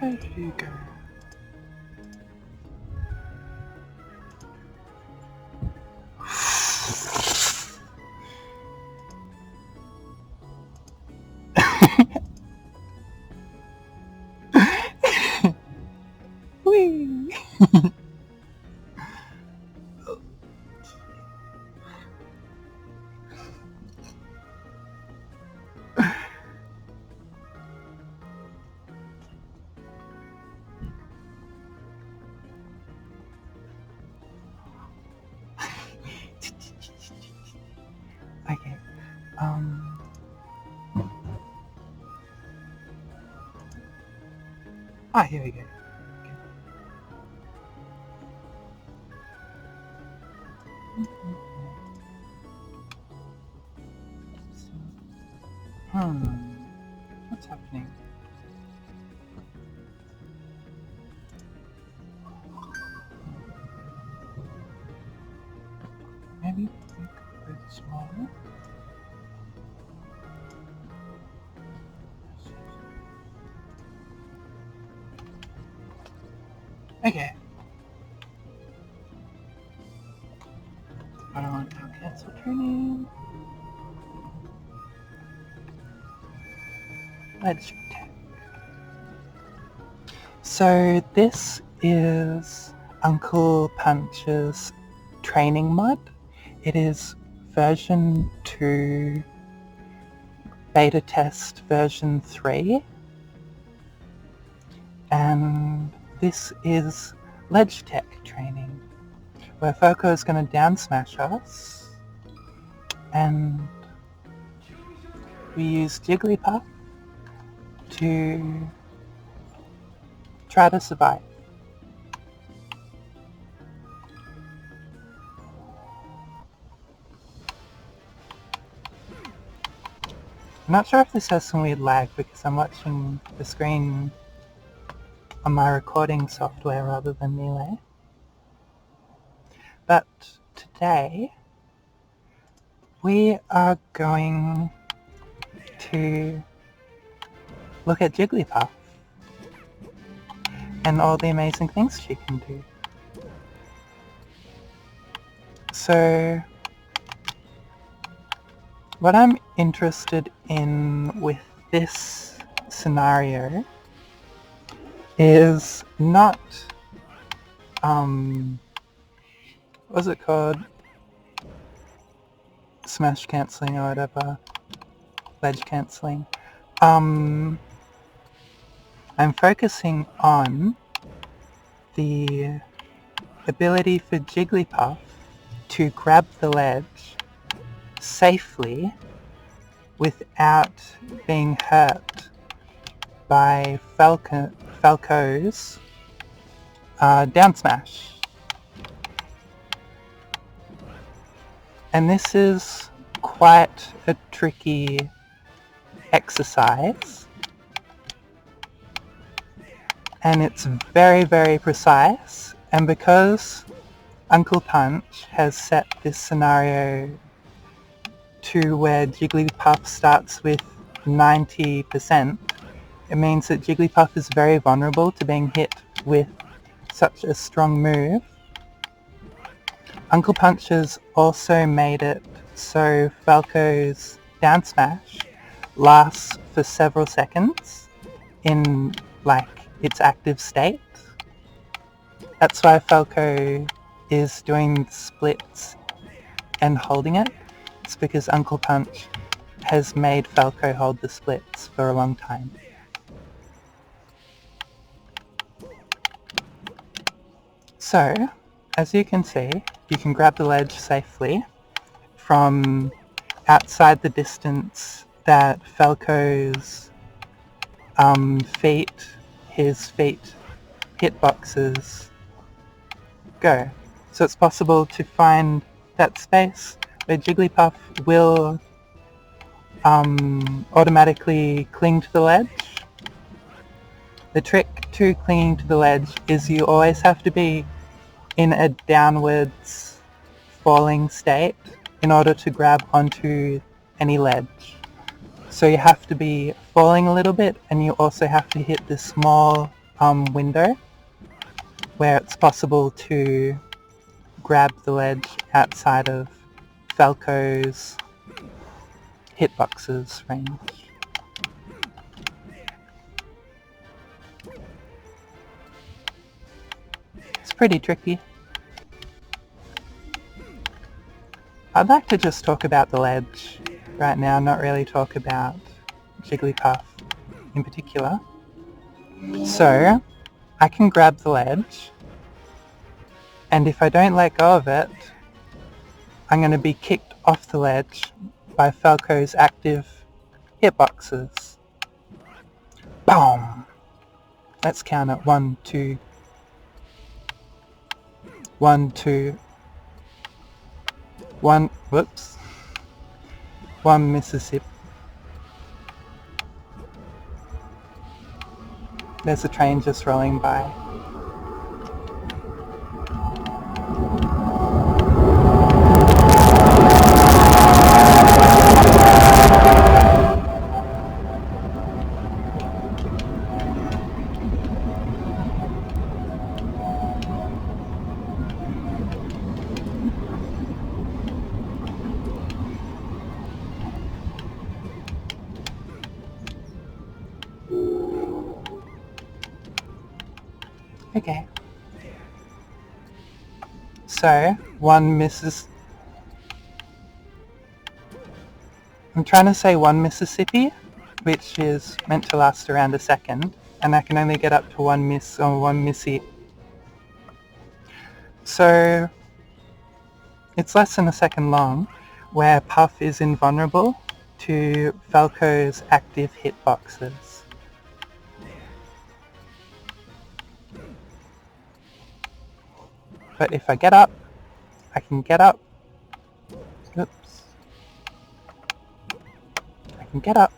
Where do you go? Whee! Okay, here we go. What's happening? Maybe make it a bit smaller. Okay. I don't want to cancel training. Let's check. So this is Uncle Punch's training mod. It is version 2, beta test version 3. And this is Ledge Tech training, where Foco is going to down smash us. And we use Jigglypuff to try to survive. I'm not sure if this has some weird lag because I'm watching the screen on my recording software rather than Melee. But today we are going to look at Jigglypuff and all the amazing things she can do. So what I'm interested in with this scenario is not, what's it called? Smash cancelling or whatever. Ledge cancelling. I'm focusing on the ability for Jigglypuff to grab the ledge safely without being hurt by Falco's down smash. And this is quite a tricky exercise, and it's very, very precise, and because Uncle Punch has set this scenario to where Jigglypuff starts with 90%, it means that Jigglypuff is very vulnerable to being hit with such a strong move. Uncle Punch has also made it so Falco's down smash lasts for several seconds in its active state. That's why Falco is doing splits and holding it. It's because Uncle Punch has made Falco hold the splits for a long time. So, as you can see, you can grab the ledge safely from outside the distance that Falco's his feet hitboxes go. So it's possible to find that space where Jigglypuff will automatically cling to the ledge. The trick to clinging to the ledge is you always have to be in a downwards falling state in order to grab onto any ledge. So you have to be falling a little bit, and you also have to hit this small window where it's possible to grab the ledge outside of Falco's hitbox's range. It's pretty tricky. I'd like to just talk about the ledge right now, not really talk about Jigglypuff in particular. So, I can grab the ledge, and if I don't let go of it, I'm going to be kicked off the ledge by Falco's active hitboxes. Boom! Let's count it. 1, 2. 1, 2. 1, whoops. 1 Mississippi. There's a train just rolling by. Okay. So, 1 misses... I'm trying to say 1 Mississippi, which is meant to last around a second, and I can only get up to 1 miss or 1 missy. So, it's less than a second long, where Puff is invulnerable to Falco's active hitboxes. But if I get up, I can get up. Oops. I can get up.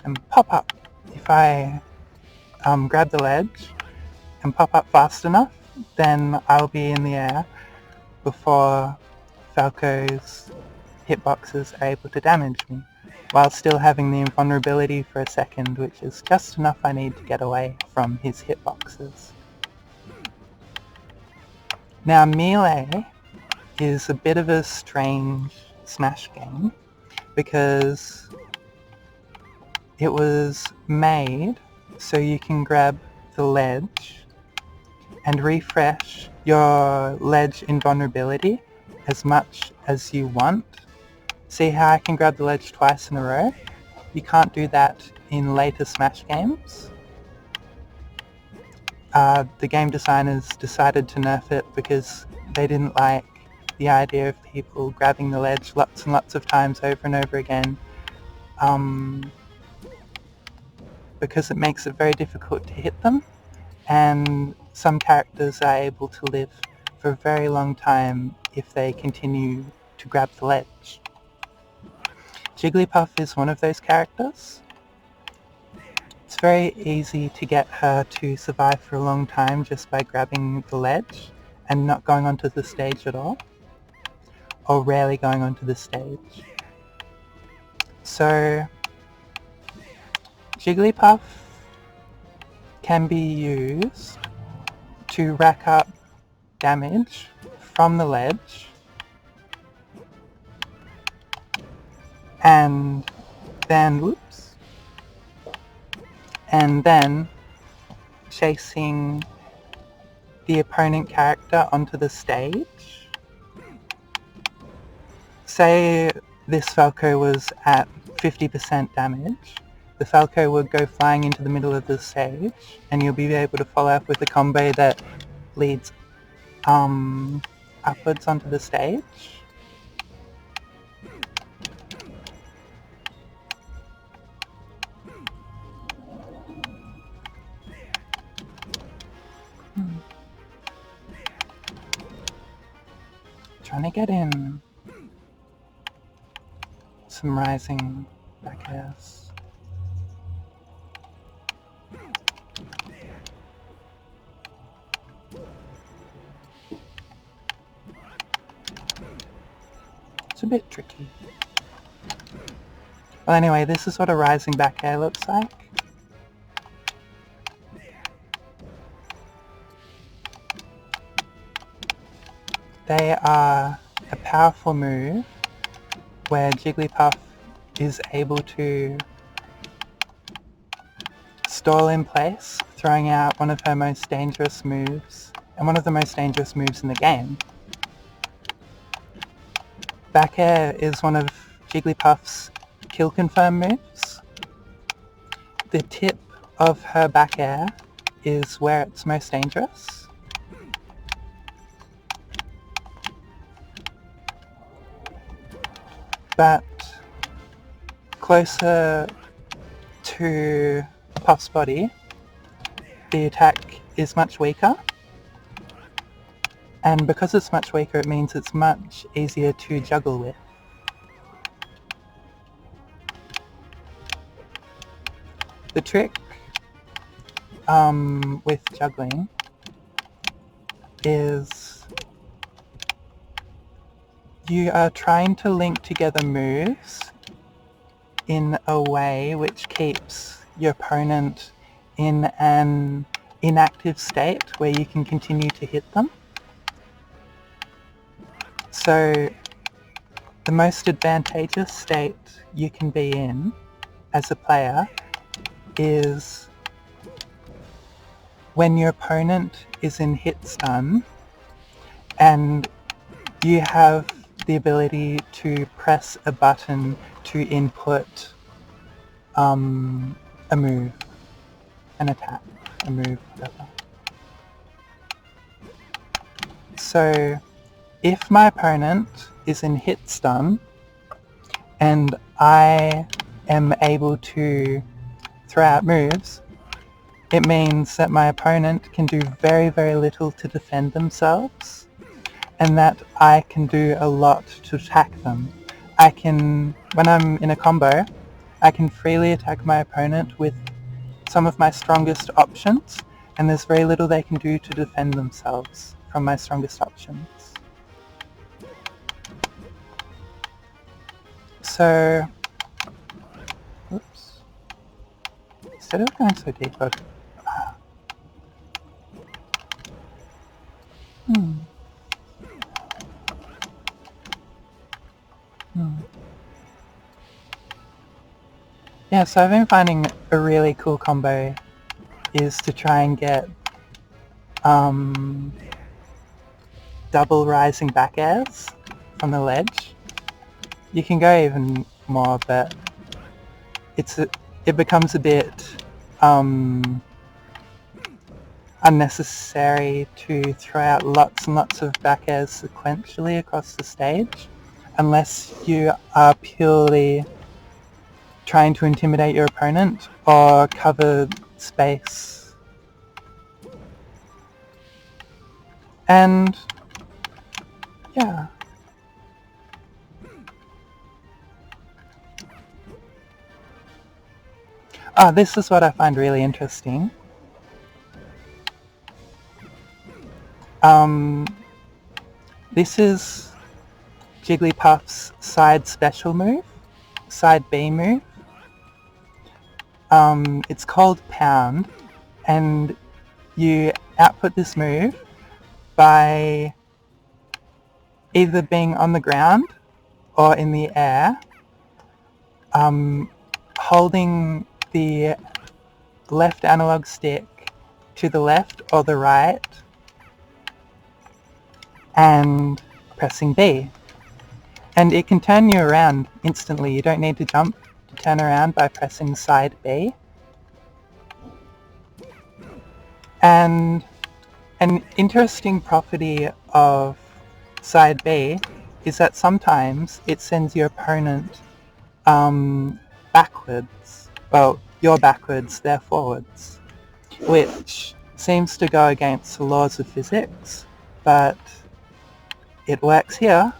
And pop up. If I grab the ledge and pop up fast enough, then I'll be in the air before Falco's hitboxes are able to damage me, while still having the invulnerability for a second, which is just enough I need to get away from his hitboxes. Now, Melee is a bit of a strange Smash game because it was made so you can grab the ledge and refresh your ledge invulnerability as much as you want. See how I can grab the ledge twice in a row? You can't do that in later Smash games. The game designers decided to nerf it because they didn't like the idea of people grabbing the ledge lots and lots of times over and over again, because it makes it very difficult to hit them, and some characters are able to live for a very long time if they continue to grab the ledge. Jigglypuff is one of those characters. It's very easy to get her to survive for a long time just by grabbing the ledge and not going onto the stage at all, or rarely going onto the stage. So, Jigglypuff can be used to rack up damage from the ledge, and then chasing the opponent character onto the stage. Say this Falco was at 50% damage, the Falco would go flying into the middle of the stage, and you'll be able to follow up with a combo that leads upwards onto the stage. Trying to get in some rising back airs. a bit tricky. Well, anyway, this is what a rising back air looks like. They are a powerful move where Jigglypuff is able to stall in place, throwing out one of her most dangerous moves, and one of the most dangerous moves in the game. Back air is one of Jigglypuff's kill confirm moves. The tip of her back air is where it's most dangerous. But closer to Puff's body, the attack is much weaker. And because it's much weaker, it means it's much easier to juggle with. The trick with juggling is you are trying to link together moves in a way which keeps your opponent in an inactive state where you can continue to hit them. So the most advantageous state you can be in as a player is when your opponent is in hit stun and you have the ability to press a button to input a move, an attack, a move, whatever. So if my opponent is in hit stun and I am able to throw out moves, it means that my opponent can do very, very little to defend themselves, and that I can do a lot to attack them. I can, when I'm in a combo, I can freely attack my opponent with some of my strongest options, and there's very little they can do to defend themselves from my strongest options. So, oops, instead of going so deep, yeah, so I've been finding a really cool combo is to try and get double rising back airs from the ledge. You can go even more, but it becomes a bit unnecessary to throw out lots and lots of back airs sequentially across the stage unless you are purely trying to intimidate your opponent or cover space. And yeah. This is what I find really interesting. This is Jigglypuff's side special move, side B move. It's called Pound, and you output this move by either being on the ground or in the air, holding the left analog stick to the left or the right and pressing B. And it can turn you around instantly. You don't need to jump to turn around by pressing side B. And an interesting property of side B is that sometimes it sends your opponent backwards. Well, you're backwards, they're forwards, which seems to go against the laws of physics, but it works here.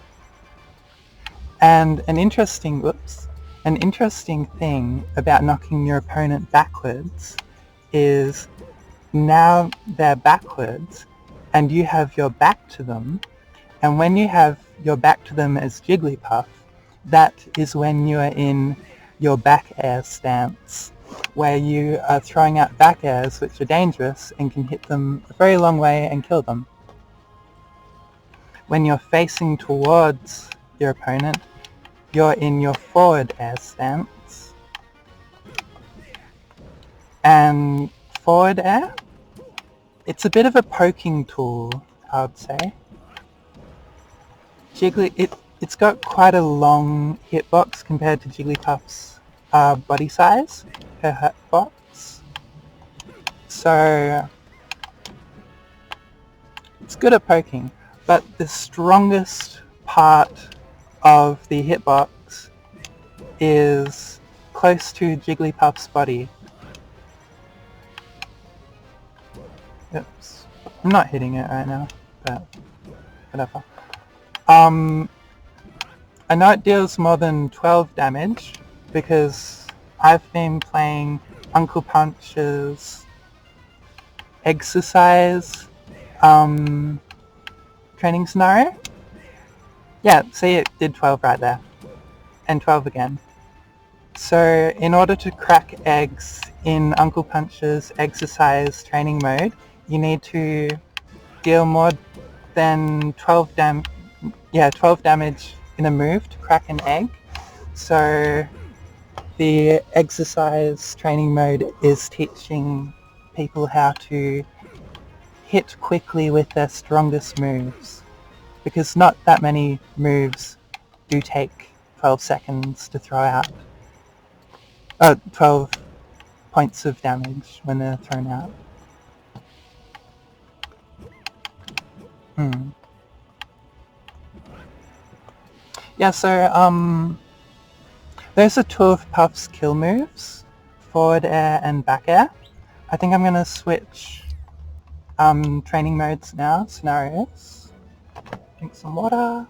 And an interesting thing about knocking your opponent backwards is now they're backwards and you have your back to them, and when you have your back to them as Jigglypuff, that is when you are in your back air stance, where you are throwing out back airs which are dangerous and can hit them a very long way and kill them. When you're facing towards your opponent, you're in your forward air stance. And forward air, it's a bit of a poking tool, I would say. It's got quite a long hitbox compared to Jigglypuff's body size per hitbox. So it's good at poking, but the strongest part of the hitbox is close to Jigglypuff's body. Oops. I'm not hitting it right now, but whatever. I know it deals more than 12 damage because I've been playing Uncle Punch's exercise training scenario. Yeah, see, it did 12 right there. And 12 again. So in order to crack eggs in Uncle Punch's exercise training mode, you need to deal more than 12 damage in a move to crack an egg. So the exercise training mode is teaching people how to hit quickly with their strongest moves, because not that many moves do take 12 seconds to throw out. 12 points of damage when they're thrown out. Yeah, so those are two of Puff's kill moves, forward air and back air. I think I'm going to switch training modes now, scenarios. Drink some water.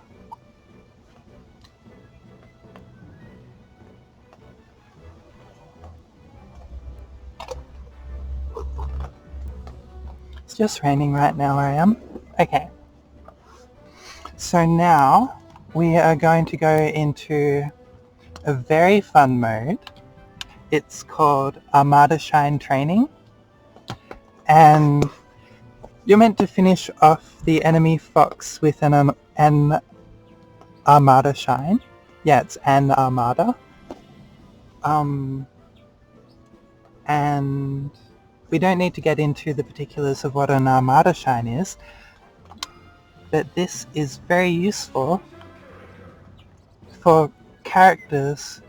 It's just raining right now where I am. Okay. So now we are going to go into a very fun mode. It's called Armada Shine Training. And you're meant to finish off the enemy fox with an Armada Shine. Yeah, it's an Armada. And we don't need to get into the particulars of what an Armada Shine is, but this is very useful for characters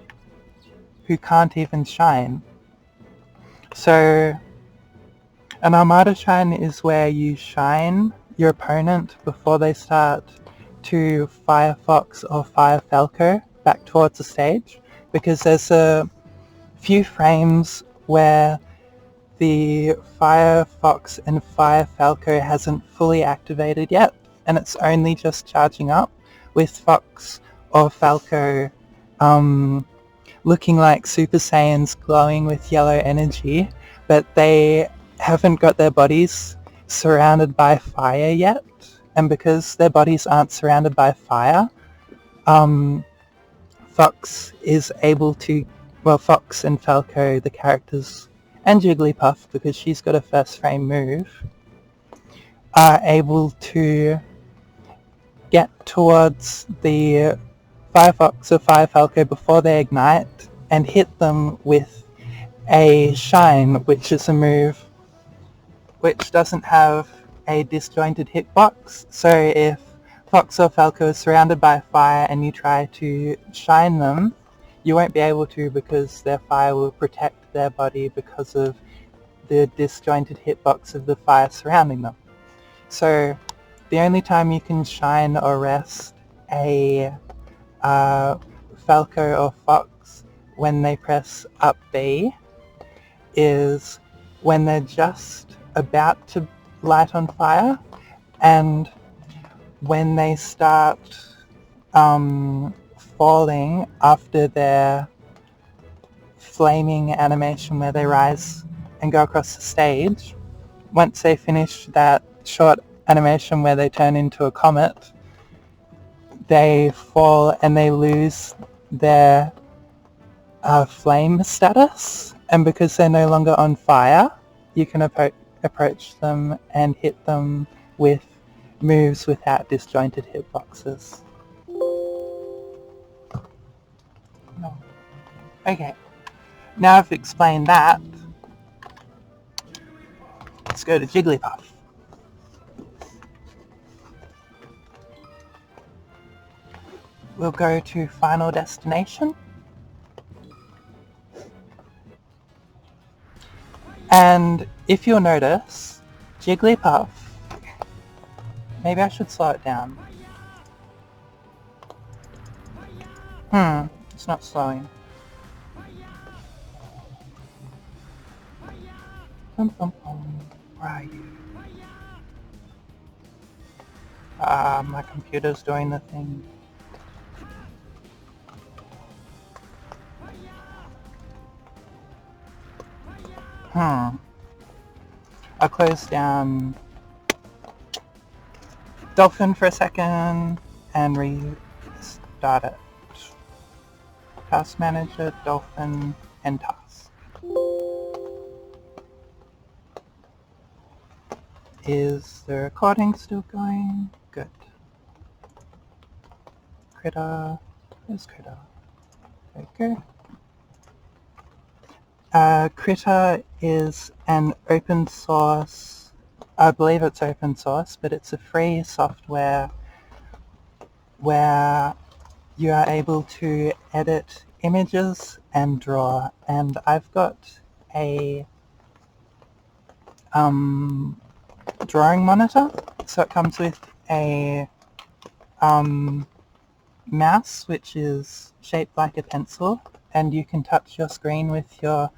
who can't even shine. So an Armada Shine is where you shine your opponent before they start to fire Fox or fire Falco back towards the stage, because there's a few frames where the Fire Fox and Fire Falco hasn't fully activated yet, and it's only just charging up, with Fox or Falco looking like Super Saiyans glowing with yellow energy, but they haven't got their bodies surrounded by fire yet, and because their bodies aren't surrounded by fire, Fox is able to, Fox and Falco, the characters, and Jigglypuff, because she's got a first frame move, are able to get towards the Fire Fox or Fire Falco before they ignite and hit them with a Shine, which is a move which doesn't have a disjointed hitbox. So if Fox or Falco is surrounded by fire and you try to shine them, you won't be able to, because their fire will protect their body because of the disjointed hitbox of the fire surrounding them. So the only time you can shine or rest a Falco or Fox when they press up B is when they're just about to light on fire, and when they start falling after their flaming animation where they rise and go across the stage. Once they finish that short animation where they turn into a comet, they fall and they lose their flame status, and because they're no longer on fire, you can approach them and hit them with moves without disjointed hitboxes. No. Okay, now I've explained that, let's go to Jigglypuff. We'll go to Final Destination. And if you'll notice, Jigglypuff, maybe I should slow it down. It's not slowing. Where are you? My computer's doing the thing. I'll close down Dolphin for a second and restart it. Task Manager, Dolphin, and Task. Is the recording still going? Good. Critter. Where's Critter? There we go. Critter is an open source, I believe it's open source, but it's a free software where you are able to edit images and draw. And I've got a drawing monitor, so it comes with a mouse which is shaped like a pencil, and you can touch your screen with your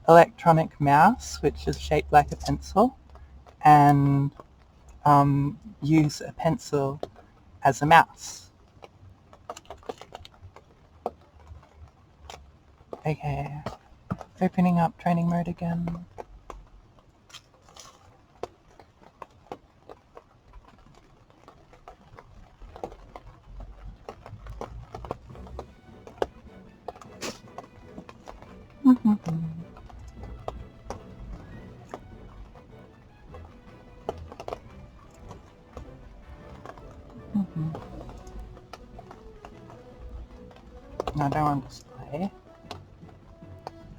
electronic mouse which is shaped like a pencil, and use a pencil as a mouse. Okay, opening up training mode again. No, I don't want display.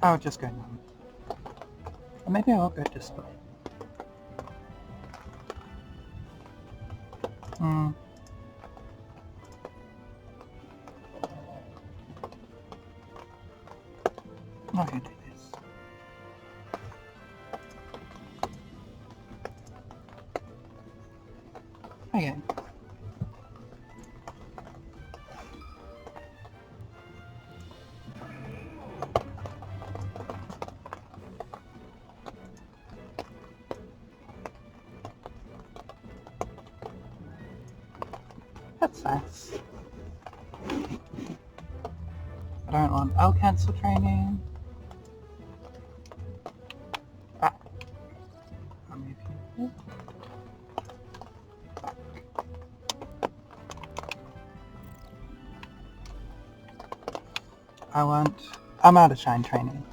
I'll just go none. Or maybe I'll go display. I'll go do this. Okay. That's nice. I don't want I'll cancel training. I'll move you. I'm out of shine training.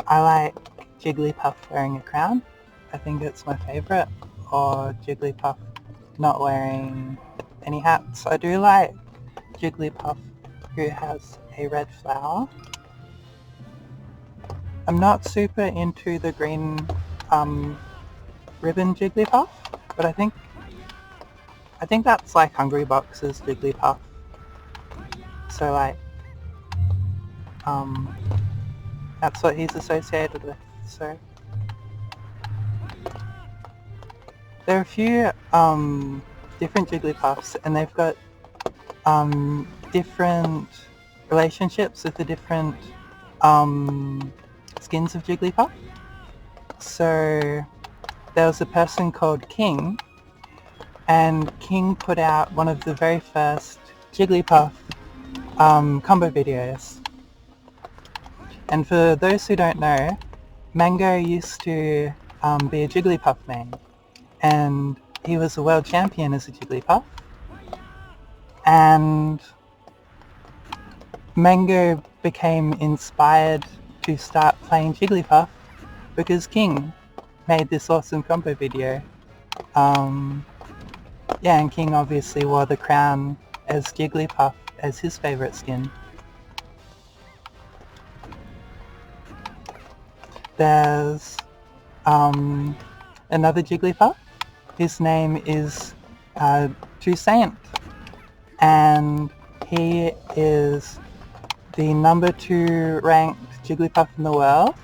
I like Jigglypuff wearing a crown. I think it's my favourite. Or Jigglypuff not wearing any hats. I do like Jigglypuff who has a red flower. I'm not super into the green ribbon Jigglypuff, but I think that's like Hungrybox's Jigglypuff. So like, that's what he's associated with. So there are a few different Jigglypuffs, and they've got different relationships with the different skins of Jigglypuff. So there was a person called King, and King put out one of the very first Jigglypuff combo videos. And for those who don't know, Mango used to be a Jigglypuff main, and he was a world champion as a Jigglypuff. and Mango became inspired to start playing Jigglypuff because King made this awesome combo video. Yeah, and King obviously wore the crown as Jigglypuff as his favourite skin. There's another Jigglypuff. His name is Toussaint, and he is the number 2 ranked Jigglypuff in the world,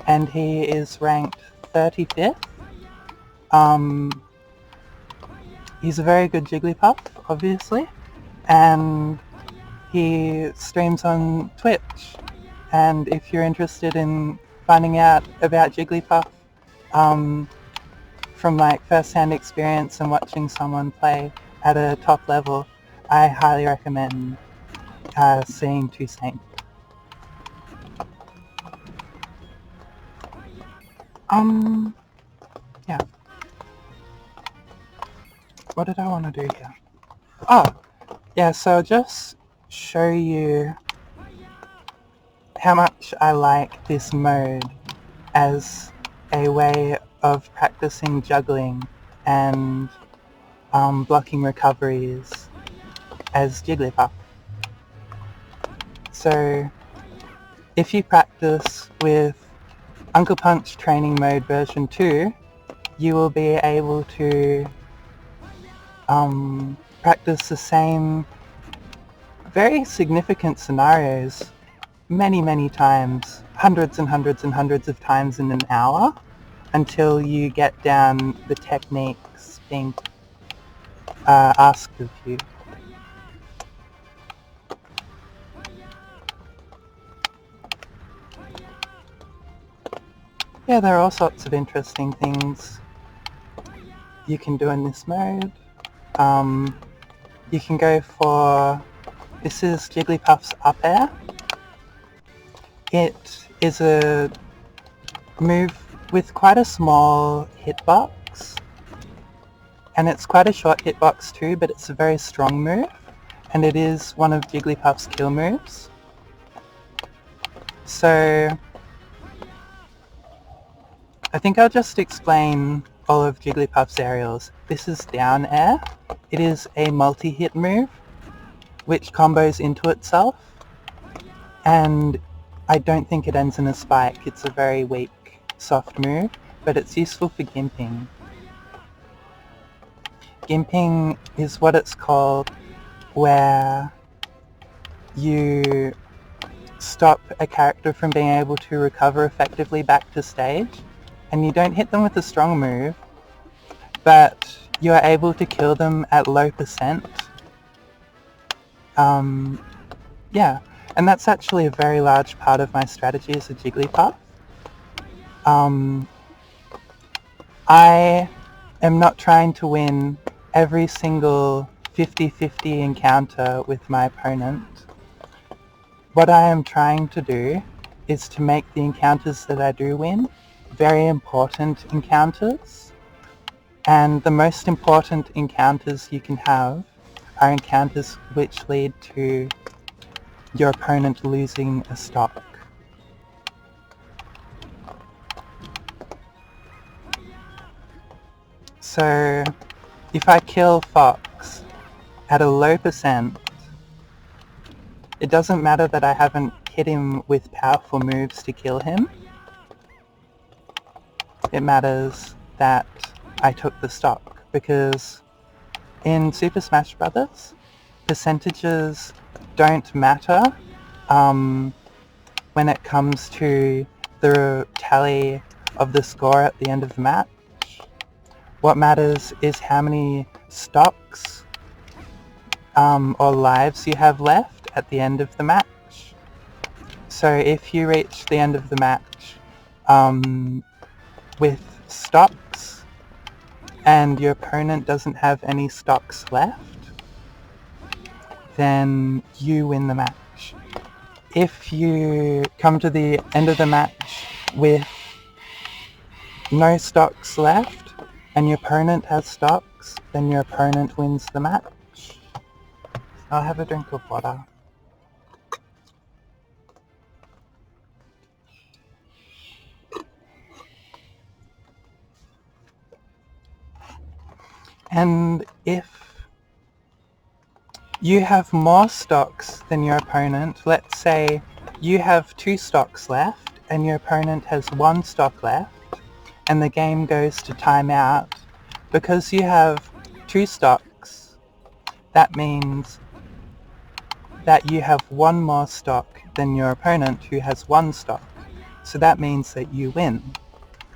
and he is ranked 35th. He's a very good Jigglypuff, obviously, and he streams on Twitch. And if you're interested in finding out about Jigglypuff from like first-hand experience and watching someone play at a top level, I highly recommend seeing Toussaint. Yeah. What did I want to do here? Oh, yeah, so I'll just show you how much I like this mode as a way of practicing juggling and blocking recoveries as Jigglypuff. So if you practice with Uncle Punch Training Mode version 2, you will be able to practice the same very significant scenarios many times, hundreds and hundreds and hundreds of times in an hour, until you get down the techniques being asked of you. Yeah, there are all sorts of interesting things you can do in this mode. You can go for, this is Jigglypuff's up air. It is a move with quite a small hitbox, and it's quite a short hitbox too, but it's a very strong move, and it is one of Jigglypuff's kill moves. So I think I'll just explain all of Jigglypuff's aerials. This is down air. It is a multi-hit move which combos into itself, and I don't think it ends in a spike. It's a very weak, soft move, but it's useful for gimping. Gimping is what it's called, where you stop a character from being able to recover effectively back to stage, and you don't hit them with a strong move, but you are able to kill them at low percent. Yeah, and that's actually a very large part of my strategy as a Jigglypuff. I am not trying to win every single 50-50 encounter with my opponent. What I am trying to do is to make the encounters that I do win very important encounters, and the most important encounters you can have are encounters which lead to your opponent losing a stock. So if I kill Fox at a low percent, it doesn't matter that I haven't hit him with powerful moves to kill him. It matters that I took the stock, because in Super Smash Bros., percentages don't matter when it comes to the tally of the score at the end of the match. What matters is how many stocks or lives you have left at the end of the match. So if you reach the end of the match with stocks and your opponent doesn't have any stocks left, then you win the match. If you come to the end of the match with no stocks left and your opponent has stocks, then your opponent wins the match. I'll have a drink of water. And if you have more stocks than your opponent, let's say you have 2 stocks left and your opponent has 1 stock left, and the game goes to timeout, because you have 2 stocks, that means that you have 1 more stock than your opponent who has 1 stock. So that means that you win.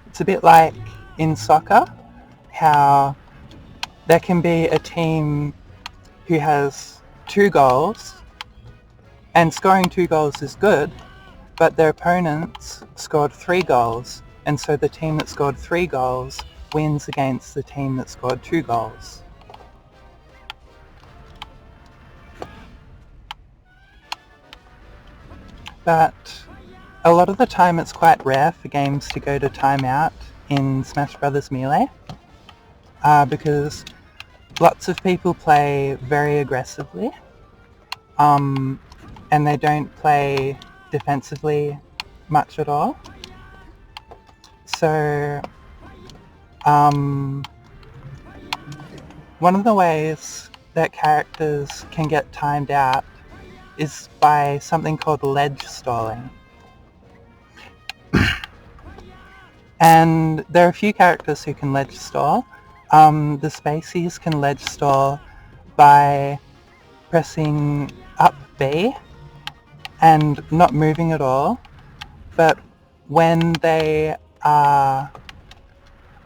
It's a bit like in soccer, how there can be a team who has 2 goals, and scoring 2 goals is good, but their opponents scored 3 goals, and so the team that scored 3 goals wins against the team that scored 2 goals. But a lot of the time it's quite rare for games to go to timeout in Smash Bros. Melee, because lots of people play very aggressively, and they don't play defensively much at all. So one of the ways that characters can get timed out is by something called ledge stalling. And there are a few characters who can ledge stall. The Spaceys can ledge stall by pressing up B and not moving at all, but when they are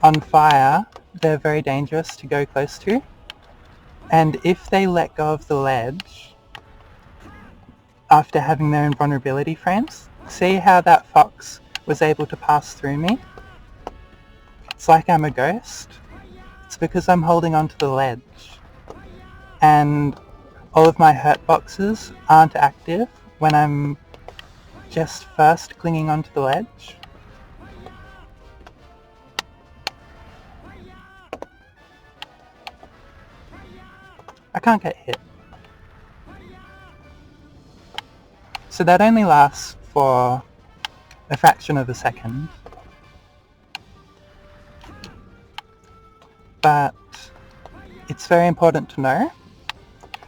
on fire, they're very dangerous to go close to. And if they let go of the ledge after having their invulnerability frames, see how that fox was able to pass through me? It's like I'm a ghost. It's because I'm holding onto the ledge. And all of my hurt boxes aren't active when I'm just first clinging onto the ledge. I can't get hit. So that only lasts for a fraction of a second. But it's very important to know,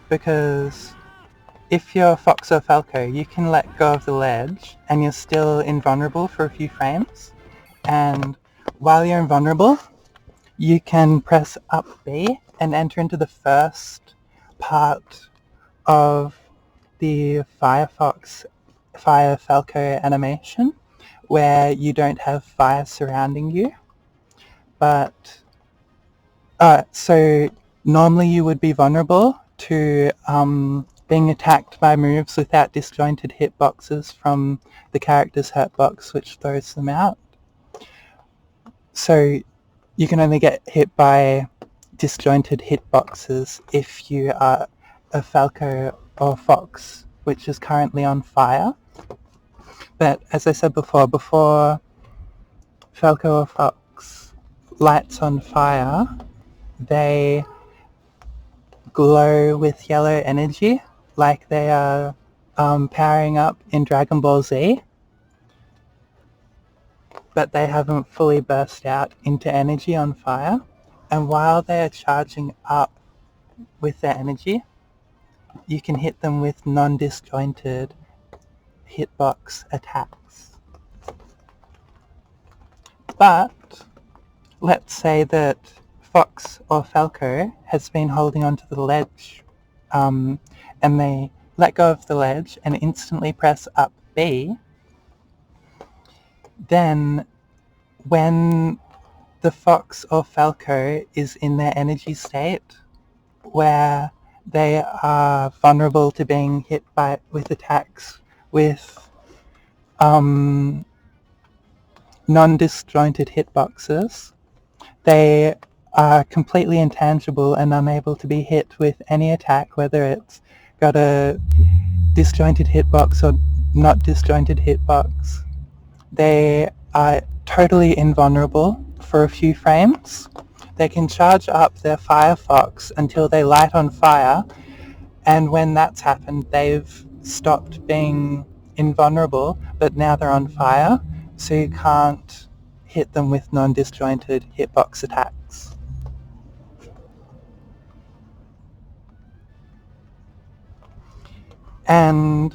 because if you're Fox or Falco, you can let go of the ledge and you're still invulnerable for a few frames. And while you're invulnerable, you can press up B and enter into the first part of the Firefox Fire Falco animation, where you don't have fire surrounding you. But so normally you would be vulnerable to being attacked by moves without disjointed hitboxes from the character's hurt box, which throws them out. So you can only get hit by disjointed hitboxes if you are a Falco or Fox, which is currently on fire. But as I said before Falco or Fox lights on fire, they glow with yellow energy, like they are powering up in Dragon Ball Z, but they haven't fully burst out into energy on fire. And while they are charging up with their energy, you can hit them with non-disjointed hitbox attacks. But let's say that Fox or Falco has been holding onto the ledge, and they let go of the ledge and instantly press up B. Then when the Fox or Falco is in their energy state, where they are vulnerable to being hit with attacks with non-disjointed hitboxes, they are completely intangible and unable to be hit with any attack, whether it's got a disjointed hitbox or not disjointed hitbox. They are totally invulnerable for a few frames. They can charge up their Firefox until they light on fire, And when that's happened, they've stopped being invulnerable, but now they're on fire, so you can't hit them with non-disjointed hitbox attacks. And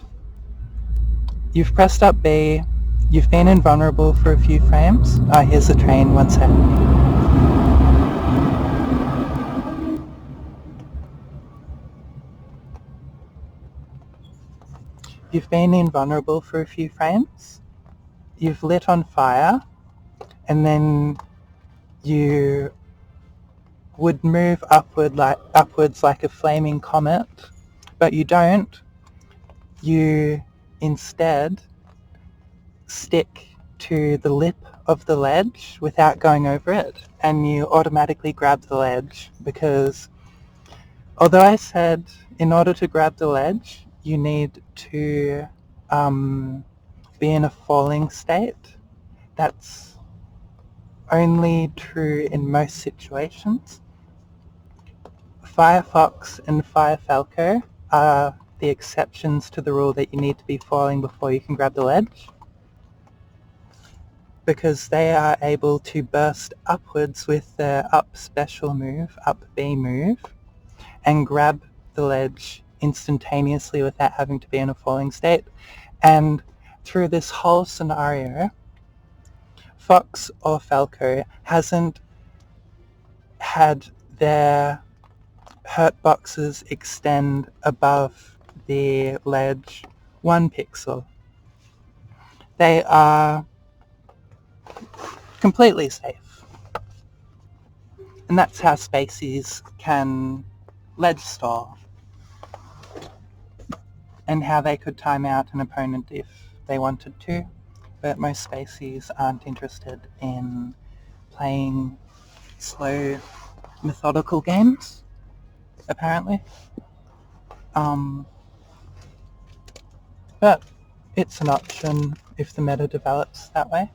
you've pressed up B, you've been invulnerable for a few frames. Here's the train, one sec. You've been invulnerable for a few frames, you've lit on fire, and then you would move upwards like a flaming comet, but you don't. You instead stick to the lip of the ledge without going over it, and you automatically grab the ledge, because although I said in order to grab the ledge you need to be in a falling state, that's only true in most situations. Firefox and Firefalco are the exceptions to the rule that you need to be falling before you can grab the ledge, because they are able to burst upwards with their up special move, up B move, and grab the ledge instantaneously without having to be in a falling state. And through this whole scenario, Fox or Falco hasn't had their hurt boxes extend above the ledge 1 pixel. They are completely safe. And that's how Spaceys can ledge stall, and how they could time out an opponent if they wanted to, but most Spaceys aren't interested in playing slow, methodical games, apparently. But it's an option if the meta develops that way.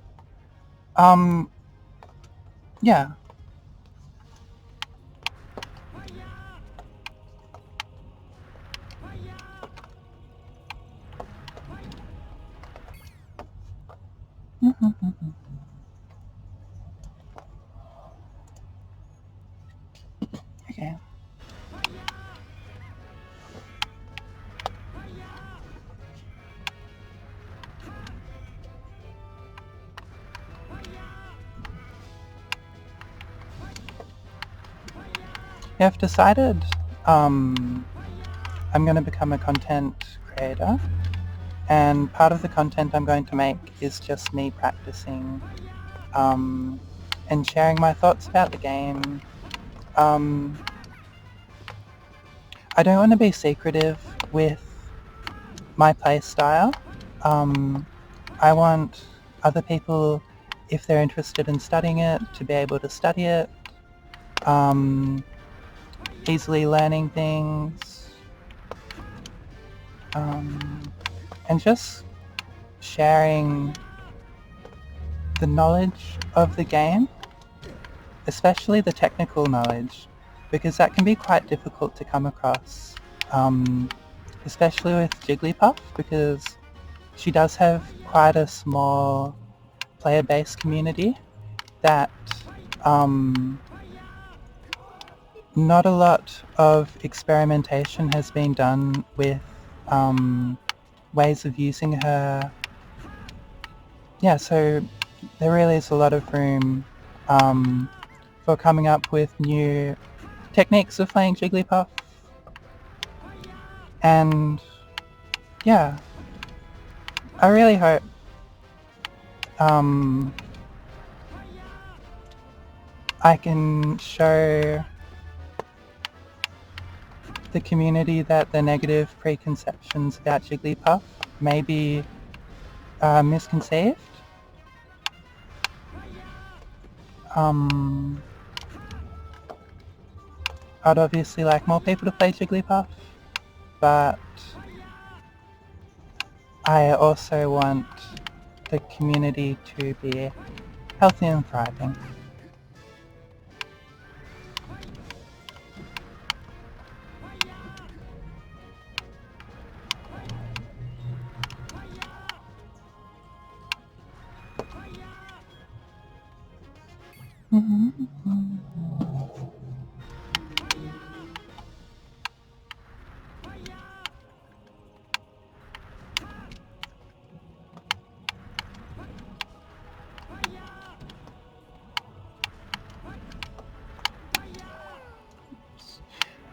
Yeah. Okay. Yeah, I've decided I'm going to become a content creator, and part of the content I'm going to make is just me practicing and sharing my thoughts about the game. I don't want to be secretive with my playstyle. I want other people, if they're interested in studying it, to be able to study it, easily learning things, and just sharing the knowledge of the game, especially the technical knowledge, because that can be quite difficult to come across, especially with Jigglypuff, because she does have quite a small player base community that not a lot of experimentation has been done with ways of using her. Yeah, so there really is a lot of room for coming up with new techniques of playing Jigglypuff. And yeah, I really hope I can show the community that the negative preconceptions about Jigglypuff may be misconceived. I'd obviously like more people to play Jigglypuff, but I also want the community to be healthy and thriving.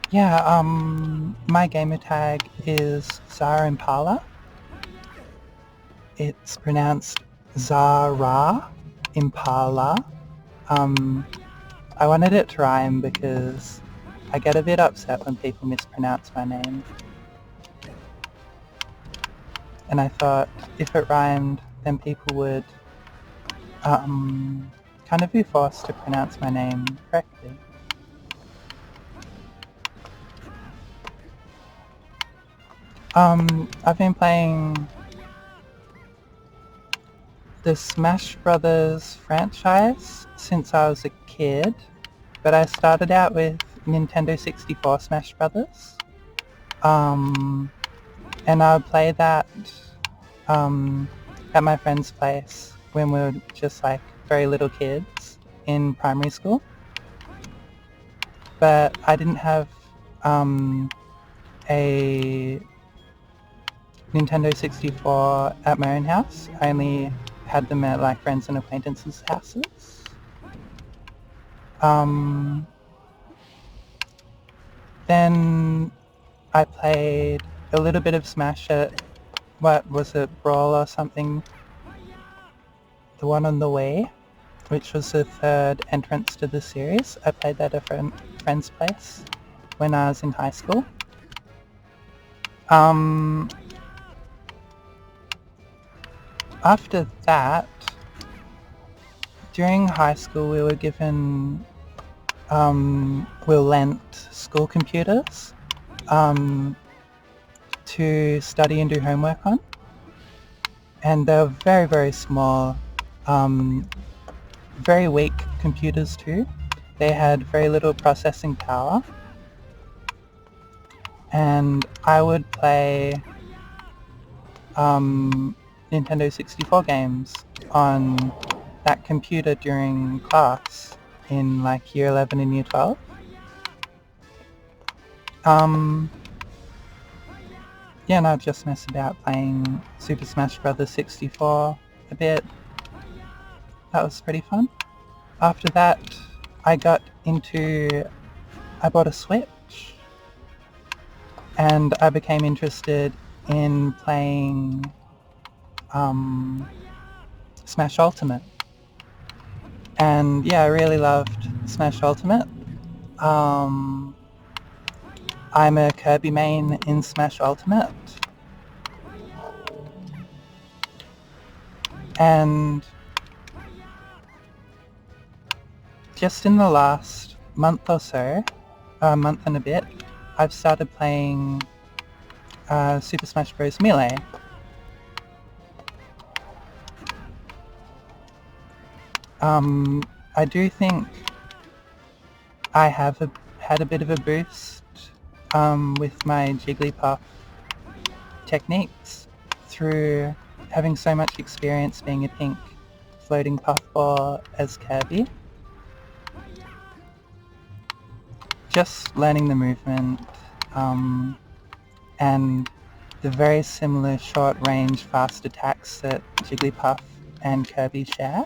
Yeah, my gamer tag is Zara Impala. It's pronounced Zara Impala. I wanted it to rhyme because I get a bit upset when people mispronounce my name. And I thought if it rhymed, then people would kind of be forced to pronounce my name correctly. I've been playing the Smash Brothers franchise since I was a kid, but I started out with Nintendo 64 Smash Brothers. And I would play that at my friend's place when we were just like very little kids in primary school. But I didn't have a Nintendo 64 at my own house. I only had them at like friends and acquaintances' houses. Then I played a little bit of Smash at, what was it, Brawl or something? The one on the Wii, which was the third entrance to the series. I played that at a friend's place when I was in high school. After that, during high school we were given, we were lent school computers to study and do homework on. And they were very, very small, very weak computers too. They had very little processing power. And I would play Nintendo 64 games on that computer during class in like year 11 and year 12. Yeah, and I'd just mess about playing Super Smash Bros. 64 a bit. That was pretty fun. After that, I bought a Switch, and I became interested in playing Smash Ultimate. And yeah, I really loved Smash Ultimate. I'm a Kirby main in Smash Ultimate. And just in the last month or so, a month and a bit, I've started playing Super Smash Bros. Melee. I do think I have had a bit of a boost with my Jigglypuff techniques through having so much experience being a pink floating puffball as Kirby. Just learning the movement and the very similar short-range fast attacks that Jigglypuff and Kirby share.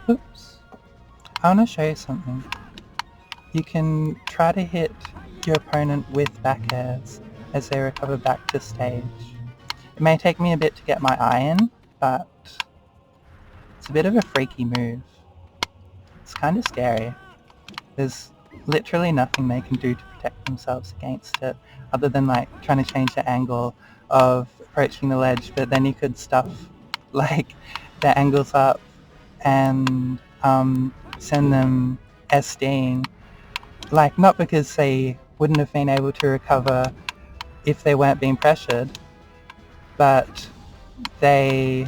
Oops. I want to show you something. You can try to hit your opponent with back airs as they recover back to stage. It may take me a bit to get my eye in, but it's a bit of a freaky move. It's kind of scary. There's literally nothing they can do to protect themselves against it, other than like trying to change the angle of approaching the ledge, but then you could stuff like their angles up and send them SDing. Like, not because they wouldn't have been able to recover if they weren't being pressured, but they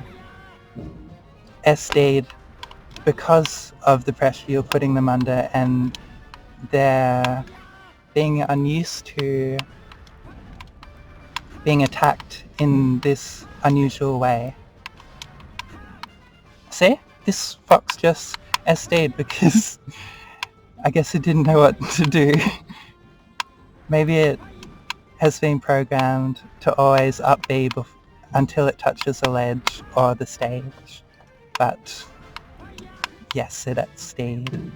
SD'd because of the pressure you're putting them under, and their being unused to being attacked in this unusual way. See? This fox just SD'd because I guess it didn't know what to do. Maybe it has been programmed to always up B until it touches a ledge or the stage. But yes, it SD'd.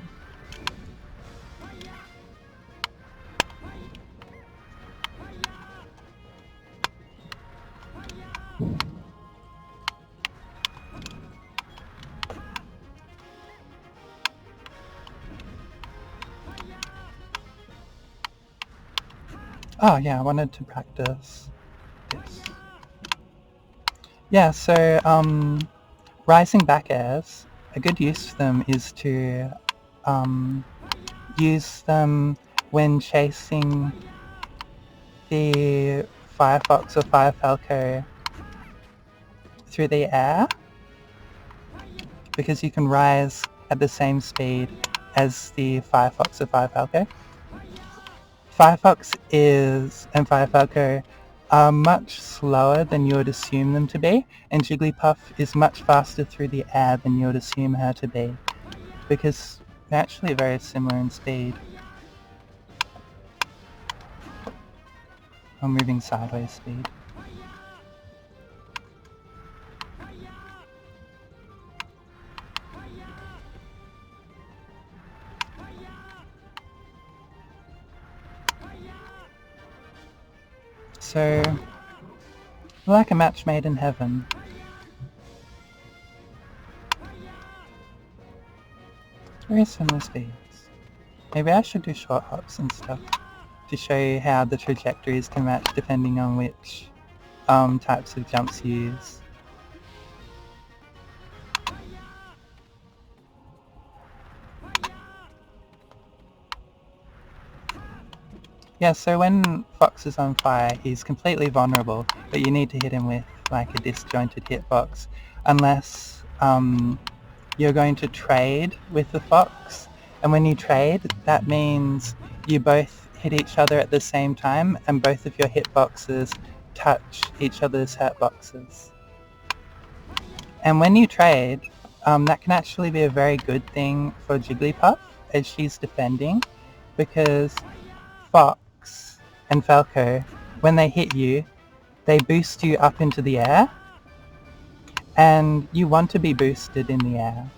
Oh yeah, I wanted to practice this. Yeah, so rising back airs, a good use for them is to use them when chasing the Firefox or Firefalco through the air, because you can rise at the same speed as the Firefox or Firefalco. Firefox and Firefalco are much slower than you would assume them to be, and Jigglypuff is much faster through the air than you would assume her to be, because they're actually very similar in speed. I'm moving sideways speed. So, like a match made in heaven. Very similar speeds. Maybe I should do short hops and stuff to show you how the trajectories can match depending on which types of jumps you use. Yeah, so when Fox is on fire, he's completely vulnerable, but you need to hit him with like a disjointed hitbox, unless you're going to trade with the Fox. And when you trade, that means you both hit each other at the same time, and both of your hitboxes touch each other's hitboxes. And when you trade, that can actually be a very good thing for Jigglypuff as she's defending, because Fox and Falco, when they hit you, they boost you up into the air, and you want to be boosted in the air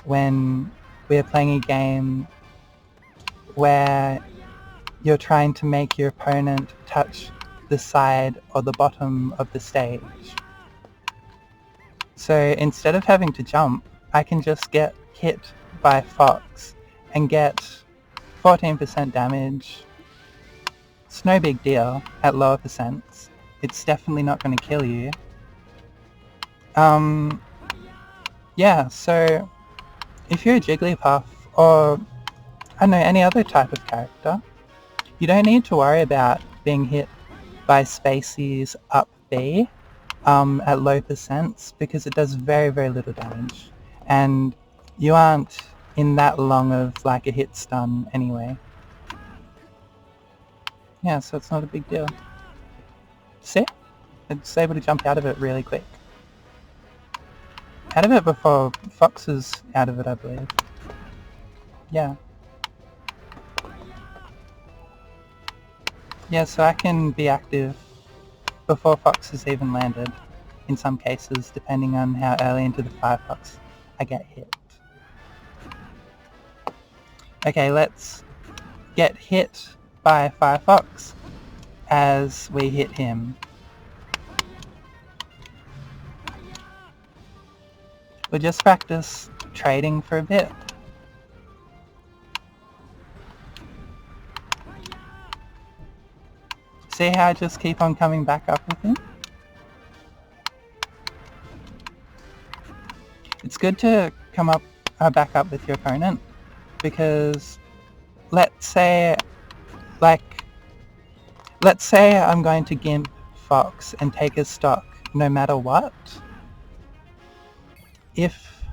when we're playing a game where you're trying to make your opponent touch the side or the bottom of the stage. So instead of having to jump, I can just get hit by Fox and get 14% damage. It's no big deal at lower percents. It's definitely not going to kill you. Yeah, so if you're a Jigglypuff or, I don't know, any other type of character, you don't need to worry about being hit by spacies up B at low percents, because it does very, very little damage. And you aren't in that long of like a hit stun anyway. Yeah, so it's not a big deal. See? It's able to jump out of it really quick. Out of it before Fox is out of it, I believe. Yeah. Yeah, so I can be active before Fox has even landed, in some cases, depending on how early into the Firefox I get hit. Okay, let's get hit by Firefox as we hit him. We'll just practice trading for a bit. See how I just keep on coming back up with him? It's good to come up back up with your opponent, because let's say I'm going to gimp Fox and take his stock no matter what. If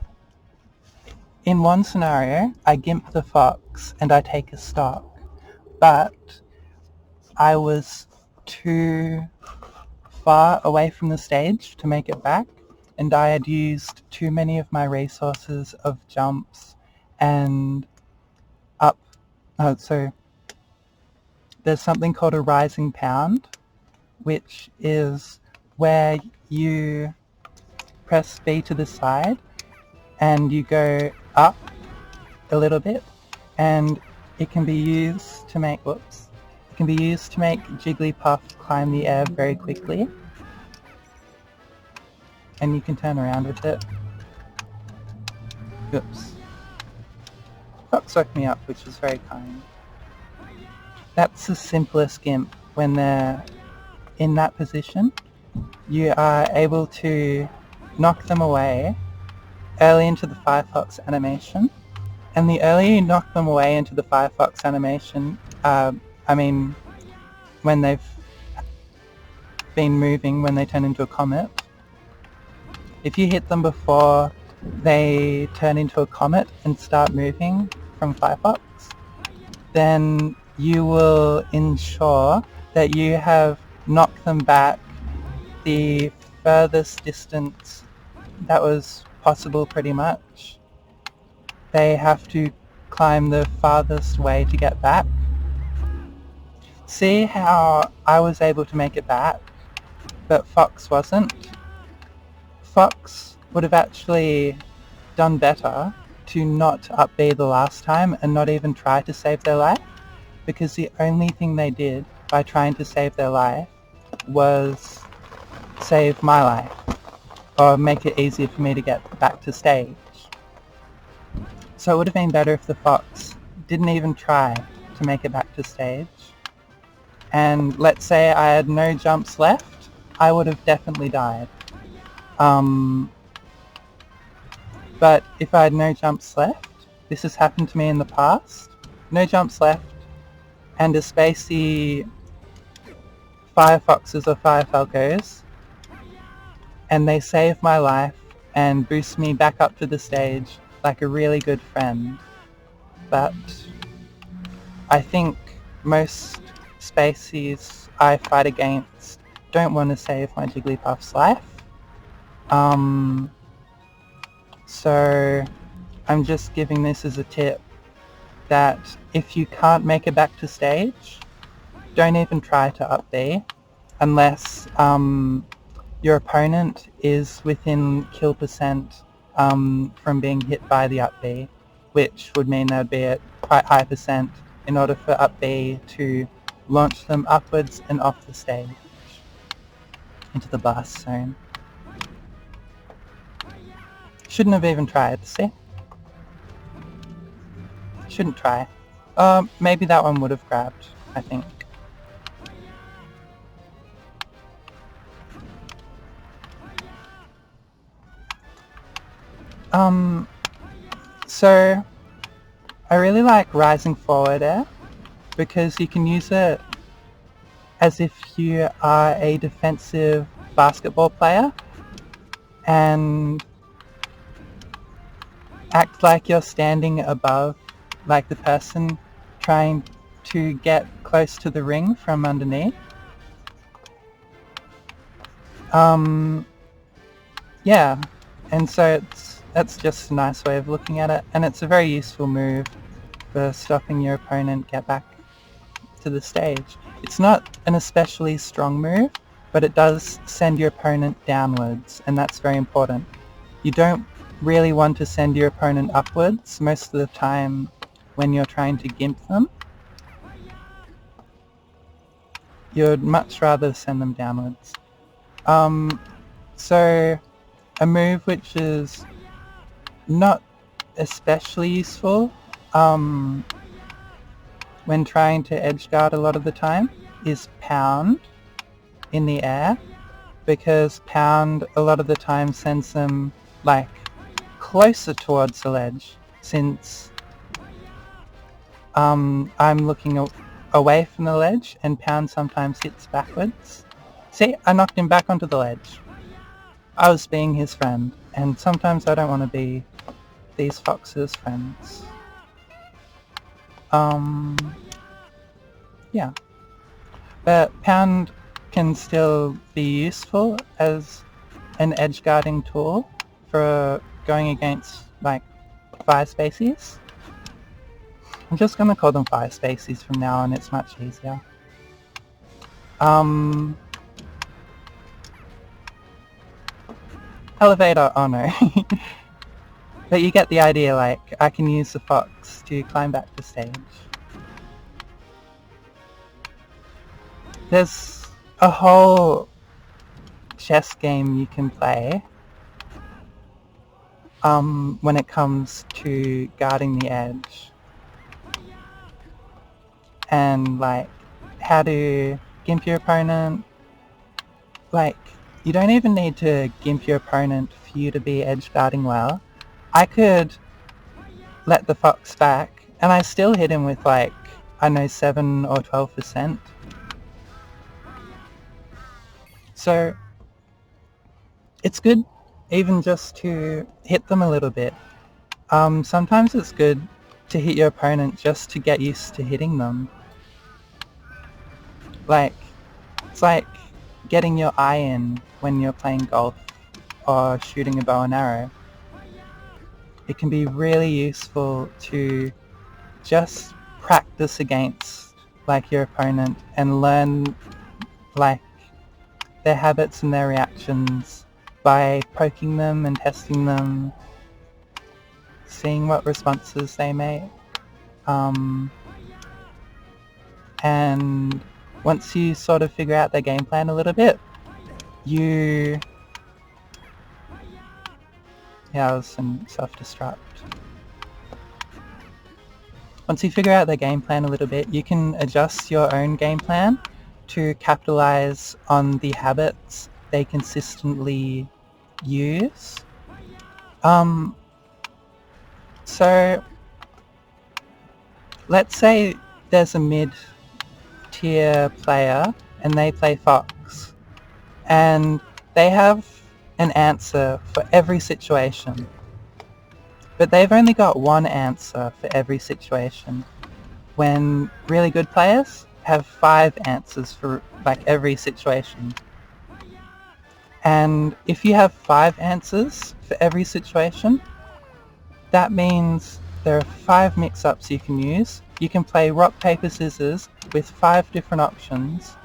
in one scenario I gimp the Fox and I take his stock, but I was too far away from the stage to make it back, and I had used too many of my resources of jumps and up. So there's something called a rising pound, which is where you press B to the side and you go up a little bit, and it can be used to make Jigglypuff climb the air very quickly, and you can turn around with it. Oops. Fox woke me up, which was very kind. That's the simplest gimp. When they're in that position, you are able to knock them away early into the Firefox animation. And the earlier you knock them away into the Firefox animation, when they've been moving, when they turn into a comet, if you hit them before they turn into a comet and start moving from Firefox, then you will ensure that you have knocked them back the furthest distance that was possible, pretty much. They have to climb the farthest way to get back. See how I was able to make it back, but Fox wasn't? Fox would have actually done better to not up B the last time and not even try to save their life, because the only thing they did by trying to save their life was save my life, or make it easier for me to get back to stage. So it would have been better if the Fox didn't even try to make it back to stage. And let's say I had no jumps left, I would have definitely died. But if I had no jumps left, this has happened to me in the past, no jumps left, and a spacey Firefoxes or Firefalcos, and they save my life and boost me back up to the stage like a really good friend. But I think most spaceys I fight against don't want to save my Jigglypuff's life. So I'm just giving this as a tip that if you can't make it back to stage, don't even try to up B unless your opponent is within kill percent from being hit by the up B, which would mean they'd be at quite high percent in order for up B to launch them upwards and off the stage into the blast zone. Shouldn't have even tried, see? Shouldn't try. Maybe that one would have grabbed, I think. So I really like rising forward air because you can use it as if you are a defensive basketball player and act like you're standing above, like the person trying to get close to the ring from underneath. Yeah, and so that's just a nice way of looking at it, and it's a very useful move for stopping your opponent get back to the stage. It's not an especially strong move, but it does send your opponent downwards, and that's very important. You don't really want to send your opponent upwards most of the time when you're trying to gimp them. You'd much rather send them downwards. So a move which is not especially useful when trying to edge guard a lot of the time is pound in the air, because pound a lot of the time sends them like closer towards the ledge, since I'm looking away from the ledge and pound sometimes hits backwards. See, I knocked him back onto the ledge. I was being his friend, and sometimes I don't want to be these foxes' friends. Yeah. But Pound can still be useful as an edge guarding tool for going against like fire species. I'm just going to call them fire species from now on, it's much easier. Elevator, oh no. But you get the idea, like, I can use the fox to climb back the stage. There's a whole chess game you can play when it comes to guarding the edge. And like how to gimp your opponent. Like, you don't even need to gimp your opponent for you to be edge guarding well. I could let the fox back and I still hit him with like, I know, 7 or 12%. So it's good even just to hit them a little bit. Sometimes it's good to hit your opponent just to get used to hitting them. Like, it's like getting your eye in when you're playing golf or shooting a bow and arrow. It can be really useful to just practice against like your opponent and learn like their habits and their reactions by poking them and testing them, seeing what responses they make. And once you sort of figure out their game plan a little bit, that was some self-destruct. Once you figure out their game plan a little bit, you can adjust your own game plan to capitalize on the habits they consistently use. So let's say there's a mid-tier player and they play Fox, and they have an answer for every situation. But they've only got one answer for every situation, when really good players have 5 answers for like every situation. And if you have 5 answers for every situation, that means there are 5 mix-ups you can use. You can play rock, paper, scissors with 5 different options,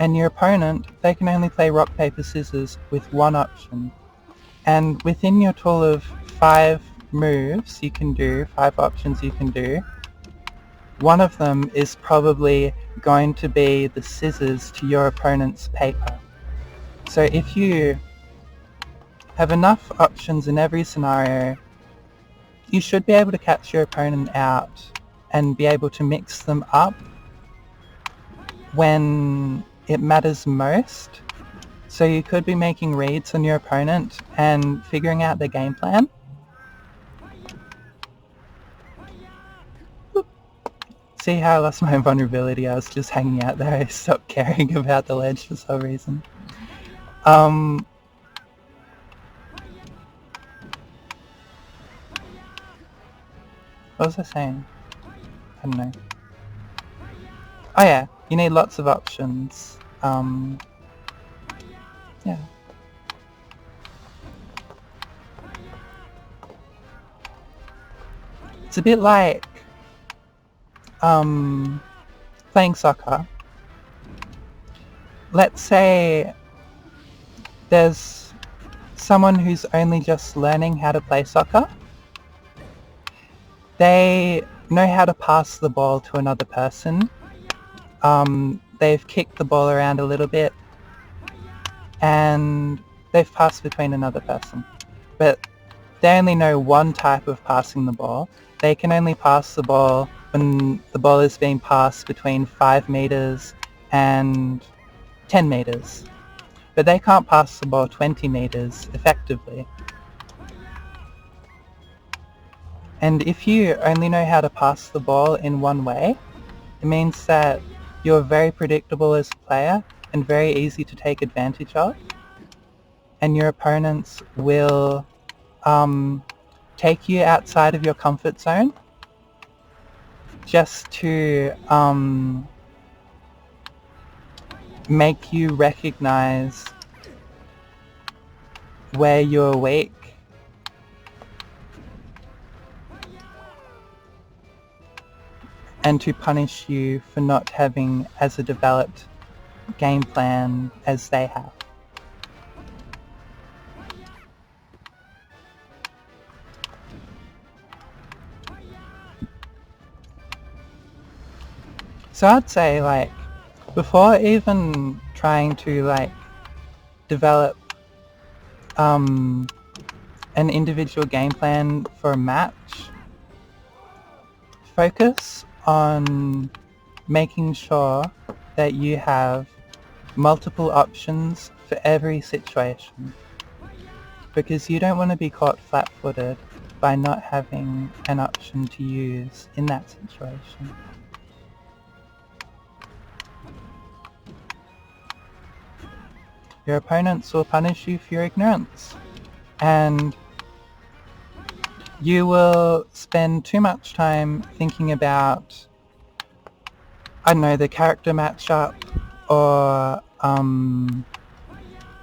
and your opponent, they can only play rock, paper, scissors with 1 option. And within your tool of 5 moves you can do, 5 options you can do, one of them is probably going to be the scissors to your opponent's paper. So if you have enough options in every scenario, you should be able to catch your opponent out and be able to mix them up when it matters most. So you could be making reads on your opponent and figuring out their game plan. See how I lost my invulnerability? I was just hanging out there. I stopped caring about the ledge for some reason. What was I saying? I don't know. Oh yeah, you need lots of options. Yeah. It's a bit like playing soccer. Let's say there's someone who's only just learning how to play soccer. They know how to pass the ball to another person. They've kicked the ball around a little bit and they've passed between another person. But they only know one type of passing the ball. They can only pass the ball when the ball is being passed between 5 meters and 10 meters. But they can't pass the ball 20 meters effectively. And if you only know how to pass the ball in one way, it means that you're very predictable as a player and very easy to take advantage of. And your opponents will take you outside of your comfort zone just to make you recognize where you're weak and to punish you for not having as a developed game plan as they have. So I'd say, like, before even trying to, like, develop an individual game plan for a match, focus on making sure that you have multiple options for every situation, because you don't want to be caught flat-footed by not having an option to use in that situation. Your opponents will punish you for your ignorance, and you will spend too much time thinking about, I don't know, the character matchup, or I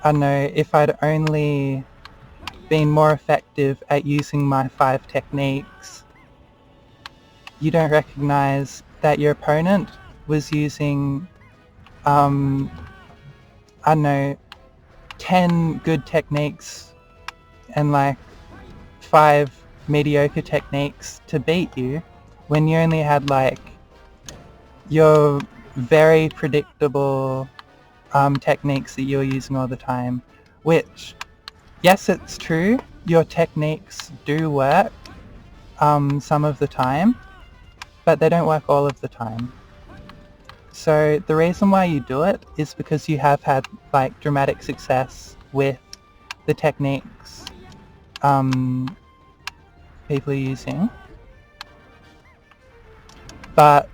don't know, if I'd only been more effective at using my 5 techniques. You don't recognize that your opponent was using, I don't know, 10 good techniques and like 5 mediocre techniques to beat you, when you only had like your very predictable techniques that you're using all the time, which, yes, it's true, your techniques do work some of the time, but they don't work all of the time. So the reason why you do it is because you have had like dramatic success with the techniques people are using, but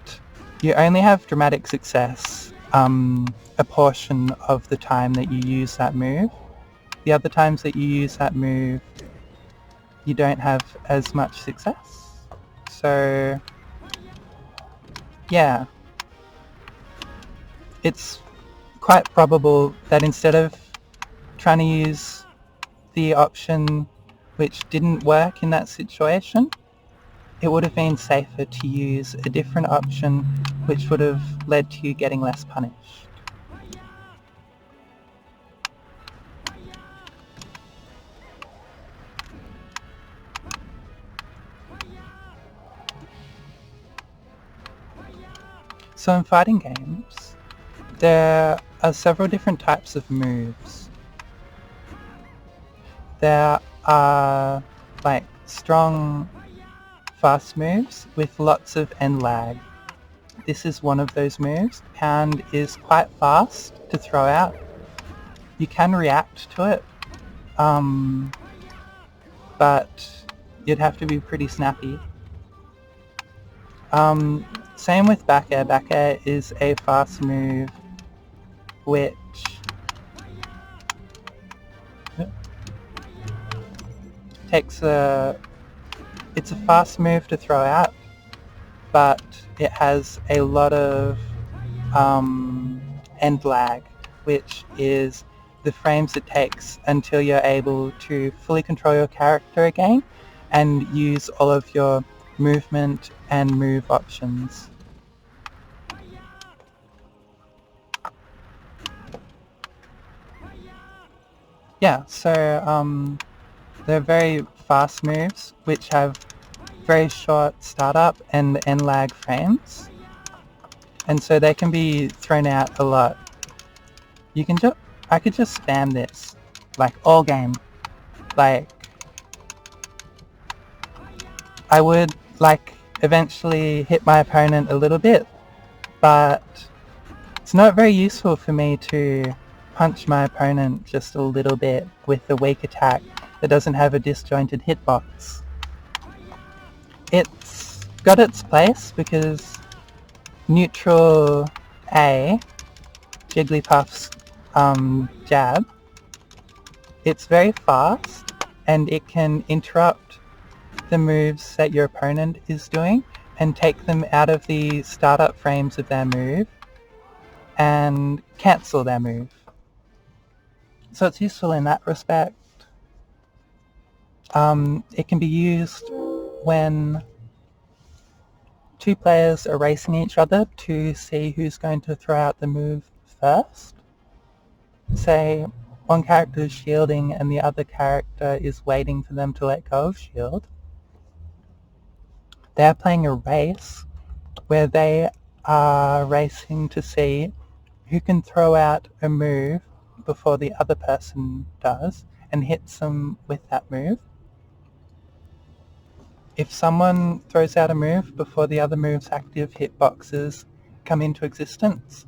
you only have dramatic success a portion of the time that you use that move. The other times that you use that move, you don't have as much success. So yeah, it's quite probable that instead of trying to use the option which didn't work in that situation, it would have been safer to use a different option which would have led to you getting less punished. So in fighting games, there are several different types of moves. There are like strong, fast moves with lots of end lag. This is one of those moves. Pound is quite fast to throw out. You can react to it, but you'd have to be pretty snappy. Same with back air. Back air is a fast move which takes it's a fast move to throw out, but it has a lot of end lag, which is the frames it takes until you're able to fully control your character again and use all of your movement and move options. Yeah, so they're very fast moves which have very short startup and end lag frames, and so they can be thrown out a lot. You can I could just spam this like all game. Like, I would like eventually hit my opponent a little bit, but it's not very useful for me to punch my opponent just a little bit with a weak attack that doesn't have a disjointed hitbox. It's got its place because neutral A, Jigglypuff's jab, it's very fast and it can interrupt the moves that your opponent is doing and take them out of the startup frames of their move. and cancel their move. So it's useful in that respect. It can be used when two players are racing each other to see who's going to throw out the move first. Say one character is shielding and the other character is waiting for them to let go of shield. They're playing a race where they are racing to see who can throw out a move before the other person does and hits them with that move. If someone throws out a move before the other move's active hitboxes come into existence,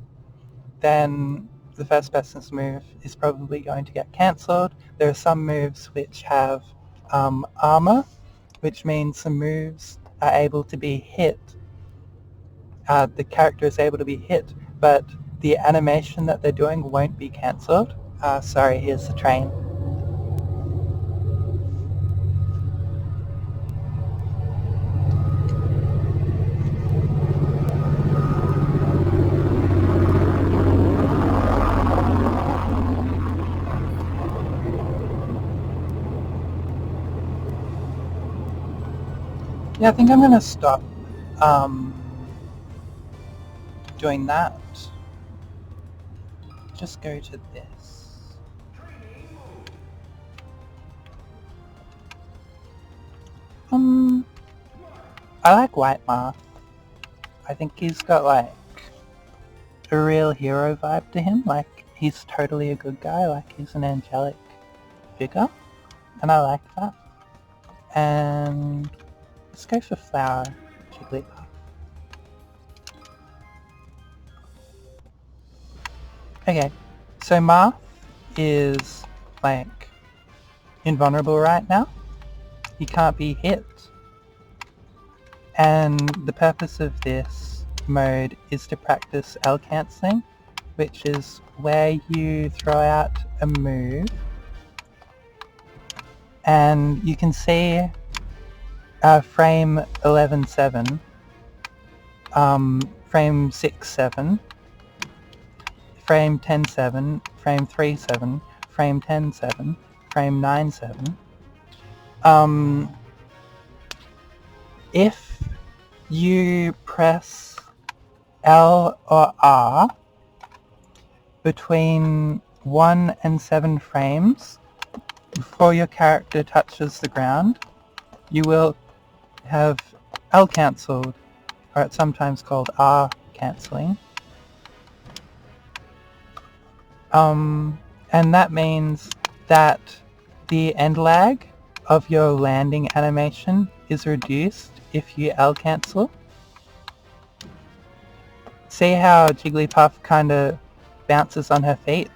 then the first person's move is probably going to get cancelled. There are some moves which have armor, which means some moves are able to be hit. The character is able to be hit, but the animation that they're doing won't be cancelled. Sorry, here's the train. Yeah, I think I'm going to stop doing that. Just go to this. I like White Marth. I think he's got like a real hero vibe to him. Like he's totally a good guy. Like he's an angelic figure, and I like that. And let's go for Flower Jigglypuff. Okay, so Marth is like invulnerable right now. He can't be hit. And the purpose of this mode is to practice L cancelling, which is where you throw out a move and you can see frame 11.7, frame 6.7, frame 10.7, frame 3.7, frame 10.7, frame 9.7. If you press L or R between 1 and 7 frames before your character touches the ground, you will have L cancelled, or it's sometimes called R cancelling. And that means that the end lag of your landing animation is reduced if you L cancel. See how Jigglypuff kind of bounces on her feet?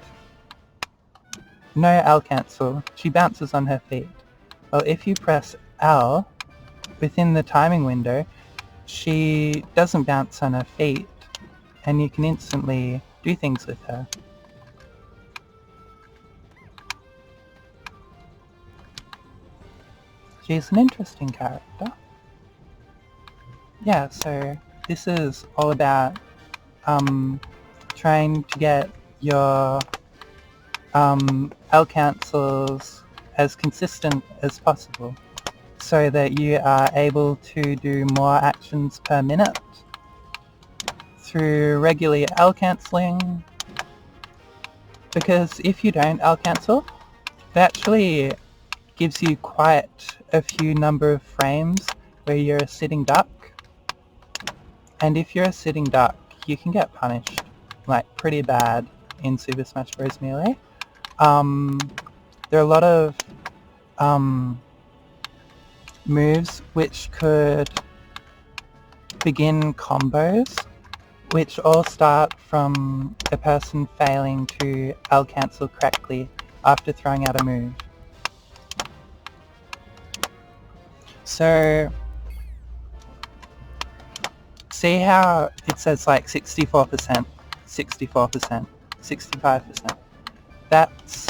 No L cancel, she bounces on her feet. Well, if you press L within the timing window, she doesn't bounce on her feet and you can instantly do things with her. She's an interesting character. Yeah, so this is all about trying to get your L cancels as consistent as possible so that you are able to do more actions per minute through regularly L cancelling, because if you don't L cancel, it actually gives you quite a few number of frames where you're a sitting duck, and if you're a sitting duck you can get punished like pretty bad in Super Smash Bros. Melee. There are a lot of moves which could begin combos which all start from a person failing to L cancel correctly after throwing out a move. So see how it says like 64%, 64%, 65%. That's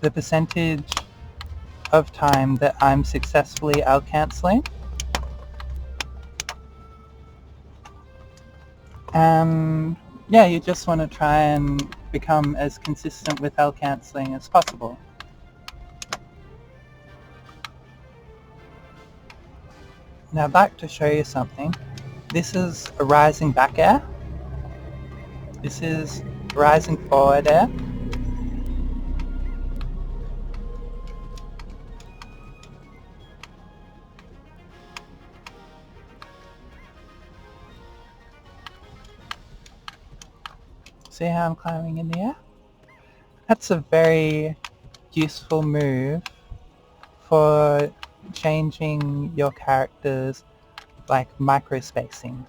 the percentage of time that I'm successfully L cancelling. And Yeah, you just want to try and become as consistent with L cancelling as possible. Now I'd like to show you something. This is a rising back air. This is rising forward air. See how I'm climbing in the air? That's a very useful move for changing your character's like microspacing.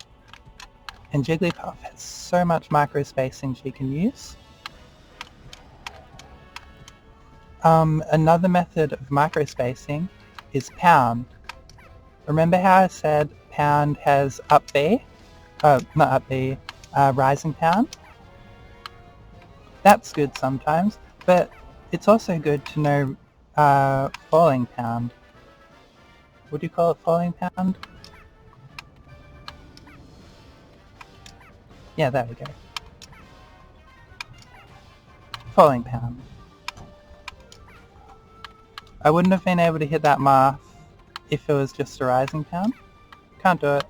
And Jigglypuff has so much microspacing she can use. Another method of microspacing is pound. Remember how I said pound has up B? Not up B, rising pound? That's good sometimes, but it's also good to know falling pound. Would you call it falling pound? Yeah, there we go. Falling pound. I wouldn't have been able to hit that math if it was just a rising pound. Can't do it.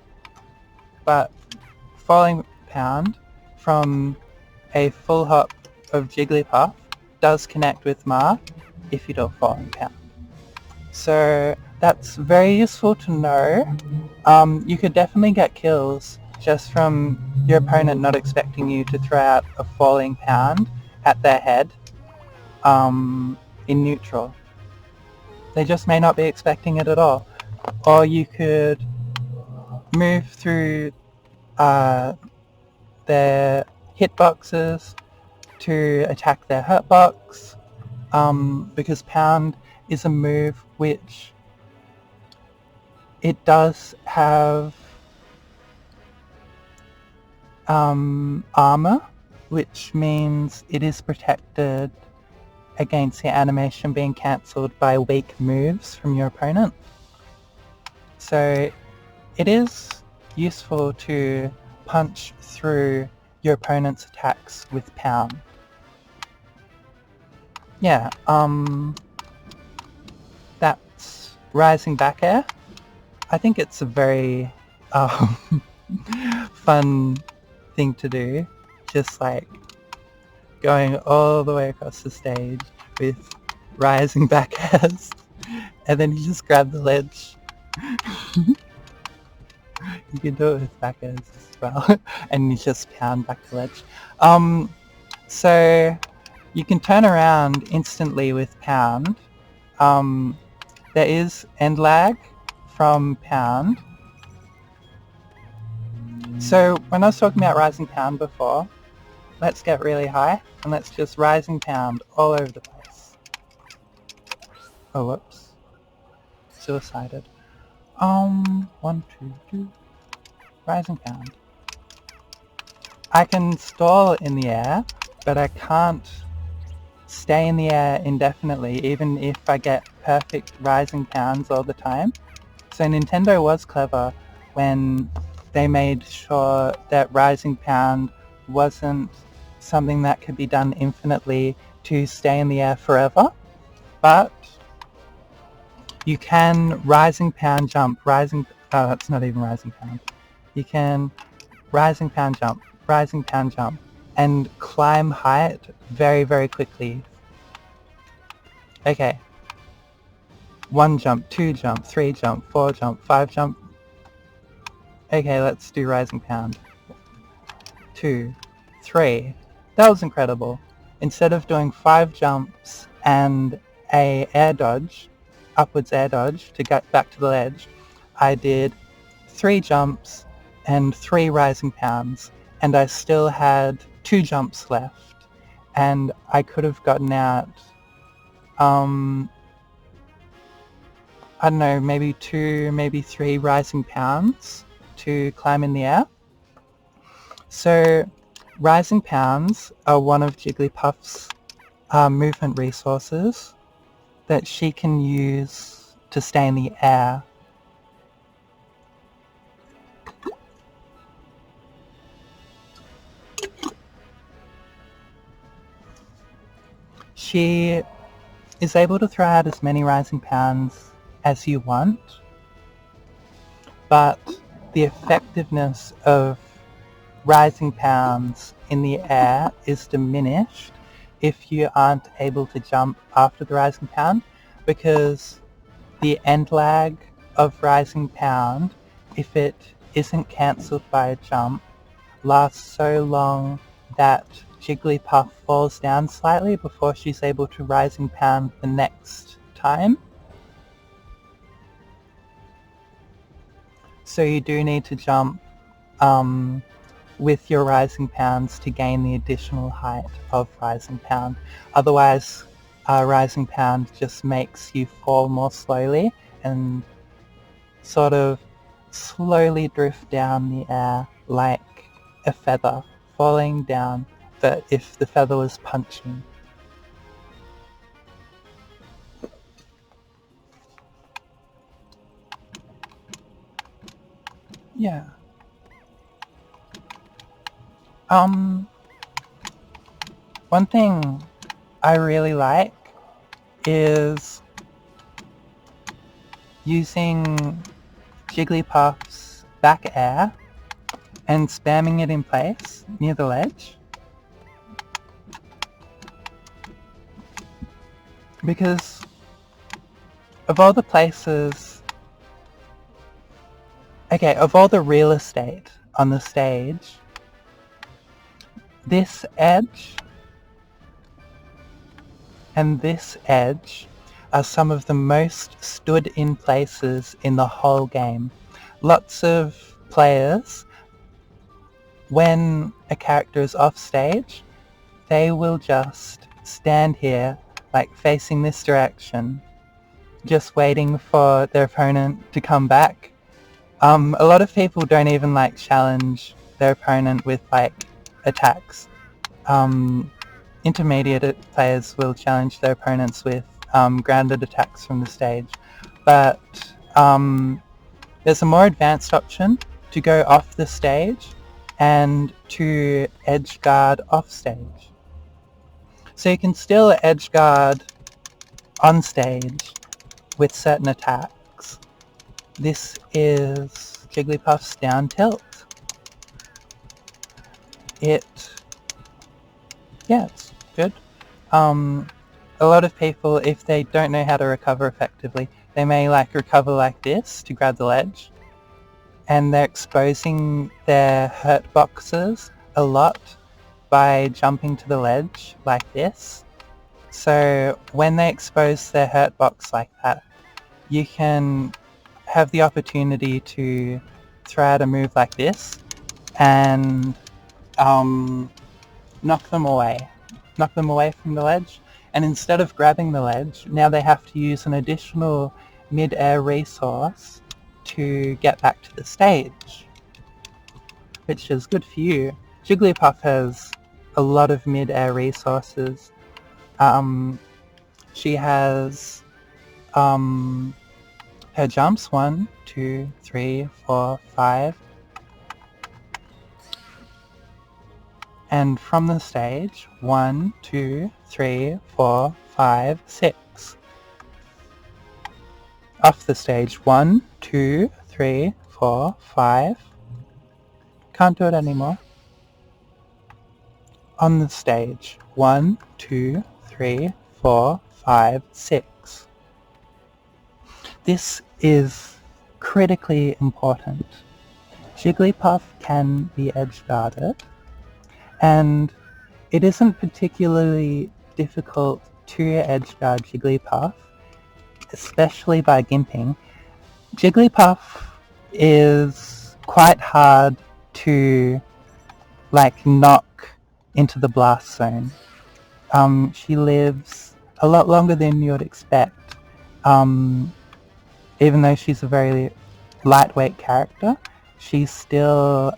But falling pound from a full hop of Jigglypuff does connect with Marth if you do a falling pound. So that's very useful to know. You could definitely get kills just from your opponent not expecting you to throw out a falling pound at their head in neutral. They just may not be expecting it at all. Or you could move through their hitboxes to attack their hurtbox, because pound is a move which it does have armor, which means it is protected against the animation being cancelled by weak moves from your opponent. So it is useful to punch through your opponent's attacks with pound. Yeah, that's rising back air. I think it's a very fun thing to do, just like going all the way across the stage with rising back airs, and then you just grab the ledge. You can do it with back airs as well, and you just pound back the ledge. So you can turn around instantly with pound. There is end lag from pound. So when I was talking about rising pound before, let's get really high and let's just rising pound all over the place. Oh, whoops. Suicided. 1, 2, 2. Rising pound. I can stall in the air, but I can't stay in the air indefinitely, even if I get perfect rising pounds all the time. So Nintendo was clever when they made sure that rising pound wasn't something that could be done infinitely to stay in the air forever, but you can rising pound jump, that's not even rising pound. You can rising pound jump, and climb height very, very quickly. Okay. 1 jump, 2 jump, 3 jump, 4 jump, 5 jump. Okay, let's do rising pound. 2, 3. That was incredible. Instead of doing 5 jumps and a air dodge, upwards air dodge to get back to the ledge, I did 3 jumps and 3 rising pounds, and I still had 2 jumps left, and I could have gotten out I don't know, maybe 2, maybe 3 rising pounds to climb in the air. So rising pounds are one of Jigglypuff's movement resources that she can use to stay in the air. she is able to throw out as many rising pounds as you want, but the effectiveness of rising pounds in the air is diminished if you aren't able to jump after the rising pound, because the end lag of rising pound, if it isn't cancelled by a jump, lasts so long that Jigglypuff falls down slightly before she's able to rising pound the next time. So you do need to jump with your rising pounds to gain the additional height of rising pound. Otherwise, rising pound just makes you fall more slowly and sort of slowly drift down the air like a feather falling down, but if the feather was punching. Yeah. One thing I really like is using Jigglypuff's back air and spamming it in place near the ledge. Because of all the places, of all the real estate on the stage, this edge and this edge are some of the most stood in places in the whole game. Lots of players, when a character is off stage, they will just stand here, like facing this direction, just waiting for their opponent to come back. A lot of people don't even challenge their opponent with attacks. Intermediate players will challenge their opponents with grounded attacks from the stage, but there's a more advanced option to go off the stage and to edge guard off stage. So you can still edge guard on stage with certain attacks. This is Jigglypuff's down tilt. It's good. A lot of people, if they don't know how to recover effectively, they may recover like this to grab the ledge, and they're exposing their hurt boxes a lot by jumping to the ledge like this. So when they expose their hurt box like that, you can have the opportunity to throw out a move like this and knock them away from the ledge. And instead of grabbing the ledge, now they have to use an additional mid-air resource to get back to the stage, which is good for you. Jigglypuff has a lot of mid-air resources. She has her jumps 1, 2, 3, 4, 5, and from the stage 1, 2, 3, 4, 5, 6. Off the stage 1, 2, 3, 4, 5. Can't do it anymore. On the stage 1, 2, 3, 4, 5, 6. This is critically important. Jigglypuff can be edge guarded, and it isn't particularly difficult to edge guard Jigglypuff, especially by gimping. Jigglypuff is quite hard to knock into the blast zone. She lives a lot longer than you would expect. Even though she's a very lightweight character, she still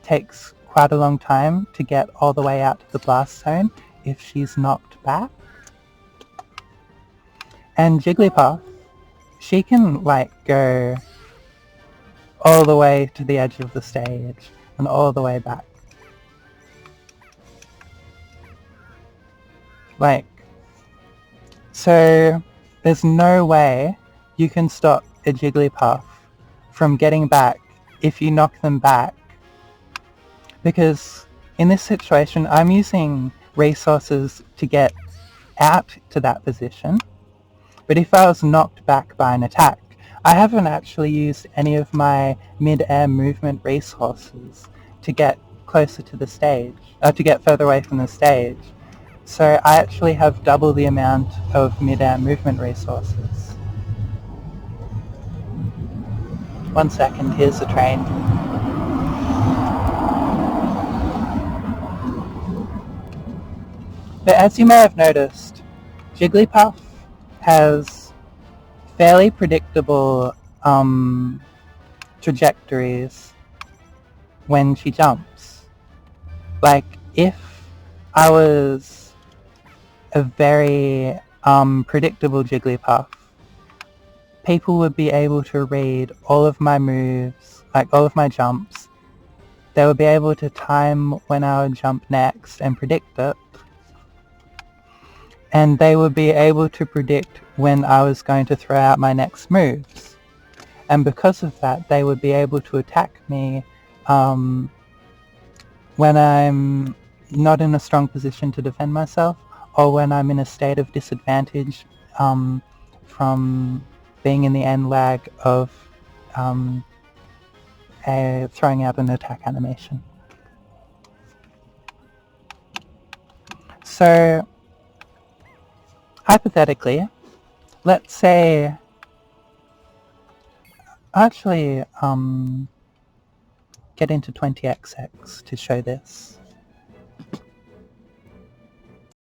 takes quite a long time to get all the way out to the blast zone if she's knocked back. And Jigglypuff, she can go all the way to the edge of the stage and all the way back. Like, so there's no way you can stop a Jigglypuff from getting back if you knock them back. Because in this situation, I'm using resources to get out to that position. But if I was knocked back by an attack, I haven't actually used any of my mid-air movement resources to get closer to the stage, to get further away from the stage. So I actually have double the amount of mid-air movement resources. 1 second, here's the train. But as you may have noticed, Jigglypuff has fairly predictable trajectories when she jumps. Like, if I was a very predictable Jigglypuff, people would be able to read all of my moves, like all of my jumps. They would be able to time when I would jump next and predict it. And they would be able to predict when I was going to throw out my next moves. And because of that, they would be able to attack me when I'm not in a strong position to defend myself, or when I'm in a state of disadvantage from being in the end lag of throwing out an attack animation. So, hypothetically, let's say, actually get into 20xx to show this.